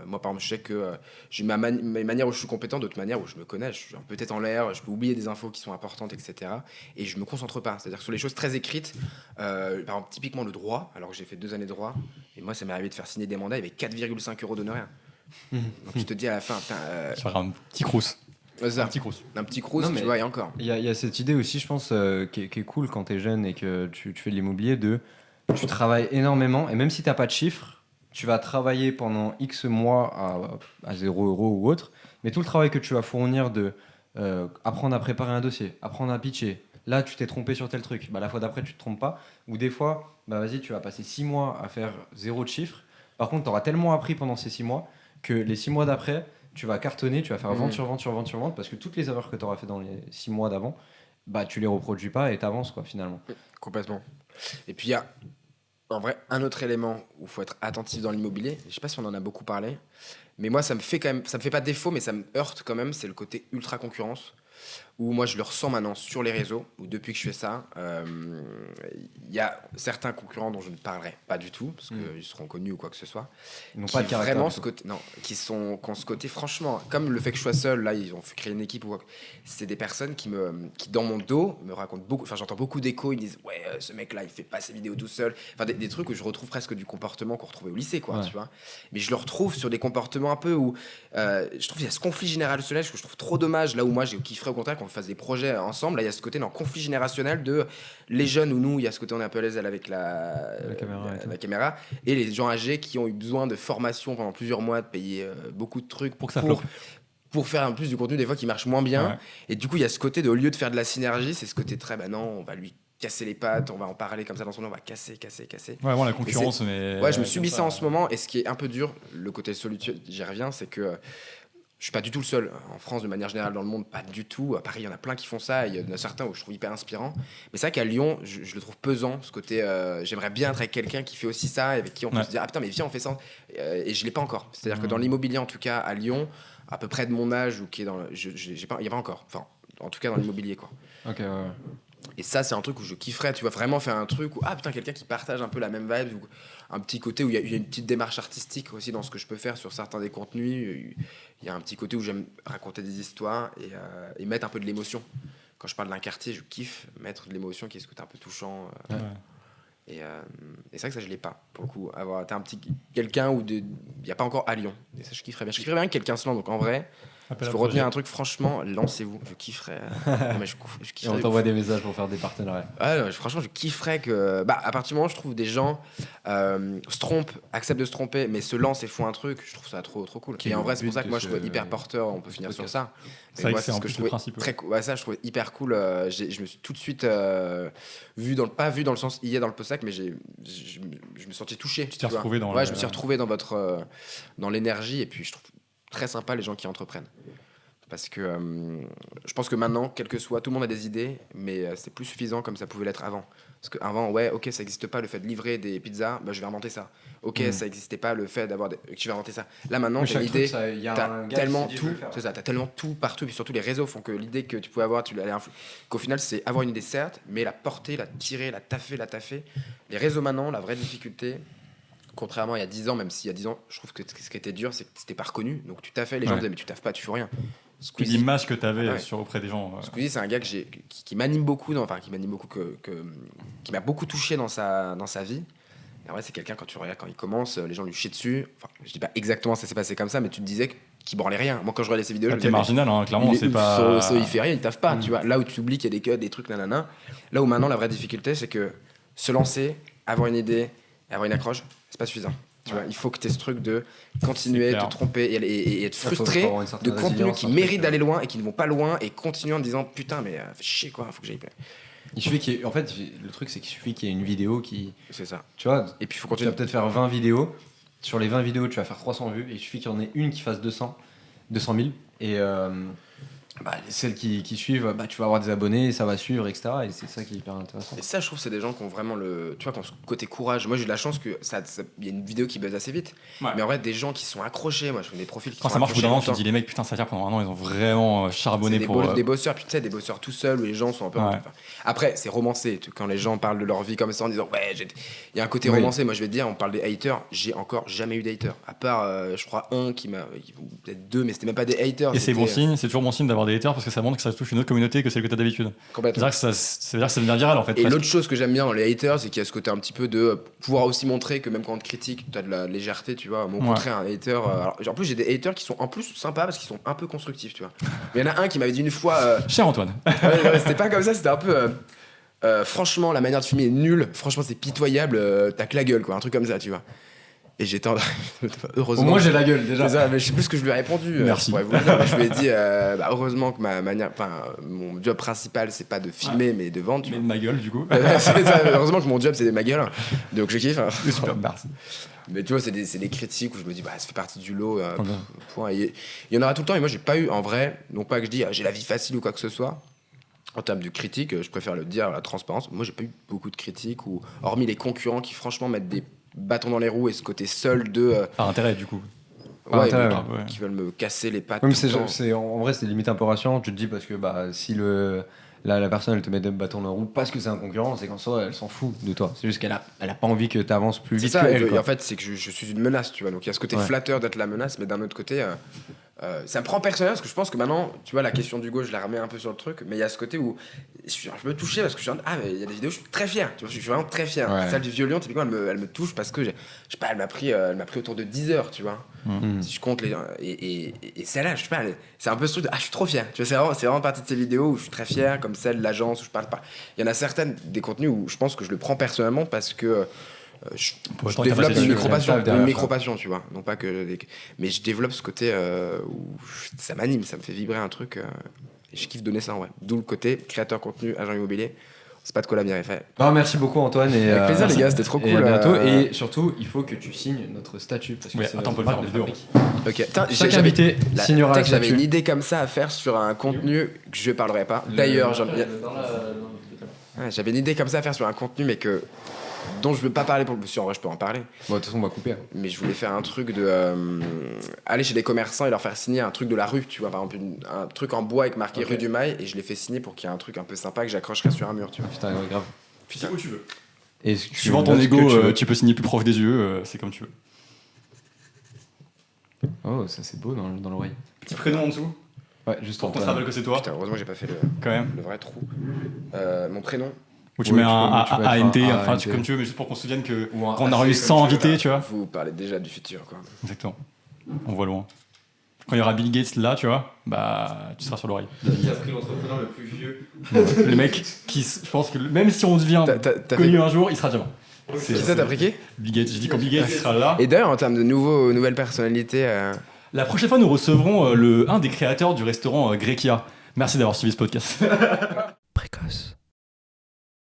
Moi, par exemple, je sais que j'ai mes manières où je suis compétent, d'autres manières où je me connais, je suis peut-être en l'air, je peux oublier des infos qui sont importantes, etc. Et je me concentre pas. C'est-à-dire que sur les choses très écrites, par exemple, typiquement le droit, alors que j'ai fait 2 années de droit, et moi, ça m'est arrivé de faire signer des mandats, il y avait 4,5 € d'honoraires. Donc tu te dis à la fin, faire un petit crous. Un petit crous, tu vois, et encore. Il y a cette idée aussi, je pense, qui est cool quand t'es jeune et que tu fais de l'immobilier, tu travailles énormément, et même si t'as pas de chiffres, tu vas travailler pendant X mois à 0 € ou autre, mais tout le travail que tu vas fournir de apprendre à préparer un dossier, apprendre à pitcher, là tu t'es trompé sur tel truc, la fois d'après tu te trompes pas, ou des fois, vas-y, tu vas passer 6 mois à faire 0 de chiffre, par contre tu auras tellement appris pendant ces 6 mois que les 6 mois d'après, tu vas cartonner, tu vas faire vente sur vente, parce que toutes les erreurs que tu auras fait dans les 6 mois d'avant, tu les reproduis pas et t'avances, quoi, finalement. Complètement. Et puis il y a en vrai, un autre élément où il faut être attentif dans l'immobilier, je sais pas si on en a beaucoup parlé, mais moi ça me fait pas défaut, mais ça me heurte quand même, c'est le côté ultra concurrence, où moi je le ressens maintenant sur les réseaux, où depuis que je fais ça, il y a certains concurrents dont je ne parlerai pas du tout, parce qu'ils seront connus ou quoi que ce soit, ils n'ont pas de caractère, vraiment qui ont ce côté, franchement, comme le fait que je sois seul, là ils ont créé une équipe ou quoi, c'est des personnes qui dans mon dos me racontent beaucoup, enfin j'entends beaucoup d'échos, ils disent ouais ce mec là il fait pas ses vidéos tout seul, enfin des trucs où je retrouve presque du comportement qu'on retrouvait au lycée, quoi, tu vois, mais je le retrouve sur des comportements un peu où je trouve qu'il y a ce conflit générationnel que je trouve trop dommage, là où moi j'ai kifferé au contraire qu'on fasse des projets ensemble, là il y a ce côté dans conflit générationnel de les jeunes ou nous, il y a ce côté on est un peu à l'aise avec la caméra, et les gens âgés qui ont eu besoin de formation pendant plusieurs mois, de payer beaucoup de trucs pour que ça floppe. pour faire en plus du contenu des fois qui marche moins bien. Ouais. Et du coup, il y a ce côté de, au lieu de faire de la synergie, c'est ce côté très, bah non, on va lui casser les pattes, on va en parler comme ça dans son nom, on va casser. Ouais, vraiment la concurrence, mais. Ouais, je me comme subis ça en ce moment. Et ce qui est un peu dur, le côté solitude, j'y reviens, c'est que je suis pas du tout le seul. En France, de manière générale, dans le monde, pas du tout. À Paris, il y en a plein qui font ça. Il y en a certains où je trouve hyper inspirant. Mais c'est vrai qu'à Lyon, je le trouve pesant, ce côté. J'aimerais bien être avec quelqu'un qui fait aussi ça, et avec qui on peut Ouais. se dire, ah putain, mais viens, on fait ça. Et je l'ai pas encore. C'est-à-dire que dans l'immobilier, en tout cas, à Lyon, à peu près de mon âge, ou qui est dans. Il y a pas encore. Enfin, en tout cas, dans l'immobilier, quoi. Ok, ouais. Et ça, c'est un truc où je kifferais, tu vois, vraiment faire un truc où, ah putain, quelqu'un qui partage un peu la même vibe, ou un petit côté où il y a une petite démarche artistique aussi dans ce que je peux faire sur certains des contenus. Il y a un petit côté où j'aime raconter des histoires et mettre un peu de l'émotion. Quand je parle d'un quartier, je kiffe mettre de l'émotion, qui est ce côté un peu touchant. Ouais. Et c'est vrai que ça, je l'ai pas, pour le coup. T'as un petit quelqu'un où il n'y a pas encore à Lyon. Et ça, je kifferais bien. Je kifferais bien que quelqu'un se lance. Donc en vrai, Appel je à peux retenir projet. un truc, franchement, lancez-vous. Je kifferais. Non, mais je Et kifferais on de t'envoie ouf. des messages pour faire des partenariats. Ouais, non, franchement, je kifferais que. Bah, à partir du moment où je trouve des gens se trompent, acceptent de se tromper, mais se lancent et font un truc, je trouve ça trop cool. Qui est Et en le vrai, c'est pour but ça que de moi, je ce- trouve hyper porteur. On peut finir podcast. sur ça. C'est Mais vrai moi, que c'est ce en que plus je le trouvais principe. très cool. Ouais, ça, je trouvais hyper cool. Je me suis tout de suite pas vu dans le sens, il y a dans le post-sac, mais je me sentais touché. Tu t'es vois. retrouvé dans Ouais, le- je me suis retrouvé dans dans l'énergie, et puis je trouve très sympa les gens qui entreprennent. Parce que je pense que maintenant, quel que soit, tout le monde a des idées, mais c'est plus suffisant comme ça pouvait l'être avant. Parce qu'avant, ouais, ok, ça n'existe pas le fait de livrer des pizzas, bah, je vais inventer ça. Ok, ça n'existait pas le fait d'avoir je vais inventer ça. Là maintenant, Mais t'as chaque une idée, truc, il y a t'as un gars qui tellement s'est dit, je tout, vais le faire. c'est ça, t'as tellement tout partout, et puis surtout les réseaux font que l'idée que tu pouvais avoir, qu'au final, c'est avoir une idée certes, mais la porter, la tirer, la taffer. Les réseaux maintenant, la vraie difficulté, contrairement à il y a 10 ans, même s'il y a 10 ans, je trouve que ce qui était dur, c'est que c'était pas reconnu. Donc tu taffais, les gens Ouais. disaient, mais tu taffes pas, tu fais rien. Puis Squeezie, l'image que tu avais Ah ouais. auprès des gens. Squeezie, c'est un gars qui m'anime beaucoup, qui m'a beaucoup touché dans sa vie. Et en vrai, c'est quelqu'un, quand tu regardes, quand il commence, les gens lui chient dessus. Enfin, je dis pas exactement ça s'est passé comme ça, mais tu te disais qu'il branlait rien. Moi, quand je regardais ses vidéos, je me T'es disais, mais marginal, hein, clairement, il est c'est ouf, pas. il fait rien, il taffe pas, tu vois. Là où tu oublies qu'il y a des cuts, des trucs, nanana. Là où maintenant, la vraie difficulté, c'est que se lancer, avoir une idée, avoir une accroche, c'est pas suffisant. Tu vois, il faut que tu aies ce truc de continuer, C'est te clair. tromper et être Ça, faut frustré avoir une certaine de contenus résilience, qui un truc, méritent d'aller loin et qui ne vont pas loin, et continuer en te disant putain, mais fais chier quoi, faut que j'aille plus. Il suffit qu'il y ait- En fait, le truc, c'est qu'il suffit qu'il y ait une vidéo qui. C'est ça. Tu vois, Et puis il faut tu continuer. vas peut-être faire 20 vidéos. Sur les 20 vidéos, tu vas faire 300 vues. Et il suffit qu'il y en ait une qui fasse 200 000. Et celles qui suivent, tu vas avoir des abonnés, ça va suivre, etc. Et c'est ça qui est hyper intéressant. Et ça, je trouve, c'est des gens qui ont vraiment tu vois, qui ont ce côté courage. Moi, j'ai eu de la chance que il y a une vidéo qui buzz assez vite. Ouais. Mais en vrai, des gens qui sont accrochés. Moi, je connais des profils qui Quand sont ça marche, au bout accrochés d'un moment, tu te longtemps. dis, les mecs, putain, ça veut dire pendant un an, ils ont vraiment charbonné C'est pour. des bosseurs, puis tu sais, des bosseurs tout seuls où les gens sont un peu. Ouais. Enfin, après, c'est romancé. Quand les gens parlent de leur vie comme ça en disant, ouais, il y a un côté Oui. romancé. Moi, je vais te dire, on parle des haters. J'ai encore jamais eu d'haters. À part, je crois, peut-être deux, mais c'était même pas des haters. Et c'est c'était, bon signe, c'est toujours bon signe d'avoir des haters parce que ça montre que ça touche une autre communauté que celle que t'as d'habitude. Complètement. C'est-à-dire que ça devient viral en fait. Et presque. l'autre chose que j'aime bien dans les haters, c'est qu'il y a ce côté un petit peu de pouvoir aussi montrer que même quand on te critique, tu as de la légèreté, tu vois. Au Ouais. contraire, un hater. Alors, en plus, j'ai des haters qui sont en plus sympas parce qu'ils sont un peu constructifs, tu vois. Mais il y en a un qui m'avait dit une fois. Cher Antoine. Ouais, c'était pas comme ça, c'était un peu. Franchement, la manière de filmer est nulle. Franchement, c'est pitoyable. T'as que la gueule, quoi. Un truc comme ça, tu vois. Et j'étais heureusement. Au moins, j'ai la gueule déjà. C'est ça, mais je sais plus ce que je lui ai répondu. Merci. Je pourrais vous le dire, mais je lui ai dit heureusement que mon job principal, c'est pas de filmer, mais de vendre. Tu Mais vois. de ma gueule, du coup. C'est ça, heureusement que mon job c'est ma gueule, donc je kiffe. Super, merci. Mais tu vois, c'est des critiques où je me dis, ça fait partie du lot. bien. Point. Et il y en aura tout le temps, et moi j'ai pas eu, en vrai, non pas que je dis j'ai la vie facile ou quoi que ce soit. En termes de critiques, je préfère le dire, la transparence. Moi j'ai pas eu beaucoup de critiques, ou hormis les concurrents qui franchement mettent des bâtons dans les roues et ce côté seul de. Par intérêt, du coup. Par intérêt, ouais. qui veulent me casser les pattes. Même tout le temps. en vrai, c'est limite un peu rassurant. Tu te dis parce que si la personne elle te met des bâtons dans la roue parce que c'est un concurrent, c'est qu'en soi elle s'en fout de toi. C'est juste qu'elle a pas envie que tu avances plus C'est vite ça, que et, elle. et en fait, c'est que je suis une menace, tu vois. Donc il y a ce côté Ouais. flatteur d'être la menace, mais d'un autre côté, ça me prend personnel parce que je pense que maintenant, tu vois, la question du go, je la remets un peu sur le truc, mais il y a ce côté où je me touchais parce que je suis mais il y a des vidéos, je suis très fier, tu vois, je suis vraiment très fier. Ouais. Celle du violon, typiquement, elle me touche parce que, je sais pas, elle m'a pris autour de 10 heures, tu vois. Mm. Si je compte et celle-là, je sais pas, c'est un peu ce truc de je suis trop fier. Tu vois, c'est vraiment partie de ces vidéos où je suis très fier, comme celle de l'agence où je parle pas. Il y en a certaines des contenus où je pense que je le prends personnellement parce que je Pour autant, développe t'as pas une fait micro-passion, taf derrière, tu vois. Non pas que mais je développe ce côté où ça m'anime, ça me fait vibrer un truc. Et je kiffe donner ça, ouais. D'où le côté créateur contenu, agent immobilier. C'est pas de quoi l'avenir est fait. Non, merci beaucoup Antoine. Et, Avec plaisir, les gars, c'était trop et cool. à bientôt. Et surtout, il faut que tu signes notre statut. Parce que Ouais, c'est attends, on peut notre le faire en marque de vidéo. fabrique. Ok, Putain, Chaque invité signera tu sais le que j'avais statut. une idée comme ça à faire sur un contenu que je parlerai pas. D'ailleurs, j'avais une idée comme ça à faire sur un contenu, mais dont je veux pas parler pour le. Si en vrai, je peux en parler. Bon, de toute façon, on va couper. Hein. Mais je voulais faire un truc de aller chez des commerçants et leur faire signer un truc de la rue, tu vois, par exemple un truc en bois avec marqué Ok. rue du Mail, et je l'ai fait signer pour qu'il y ait un truc un peu sympa que j'accrocherai sur un mur, tu vois. Putain, ouais, grave. Tu sais où tu veux. Et Suivant ton ego, tu peux signer plus proche des yeux, c'est comme tu veux. Oh, ça c'est beau dans l'oreille. Petit prénom en dessous, Ouais, juste pour qu'on se Antoine. rappelle que c'est toi, Putain, heureusement que j'ai pas fait quand même. le vrai trou. Mon prénom. Ou tu Ouais, mets tu un peux mettre ANT, un enfin ANT. comme tu veux, mais juste pour qu'on se souvienne que Ou un qu'on a AC, eu comme 100 tu veux, invités, tu vois. Vous parlez déjà du futur, quoi. Exactement. On voit loin. Quand il y aura Bill Gates là, tu vois, bah tu seras sur l'oreille. Qui a pris l'entrepreneur le plus vieux? Le mec qui, je pense que même si on devient T'as connu fait... un jour, il sera déjà là. Qui ça, t'as pris qui? Bill Gates, j'ai dit quand Bill Gates sera là. Et d'ailleurs, en termes de nouvelles personnalités. La prochaine fois, nous recevrons un des créateurs du restaurant Grekia. Merci d'avoir suivi ce podcast. Précoce.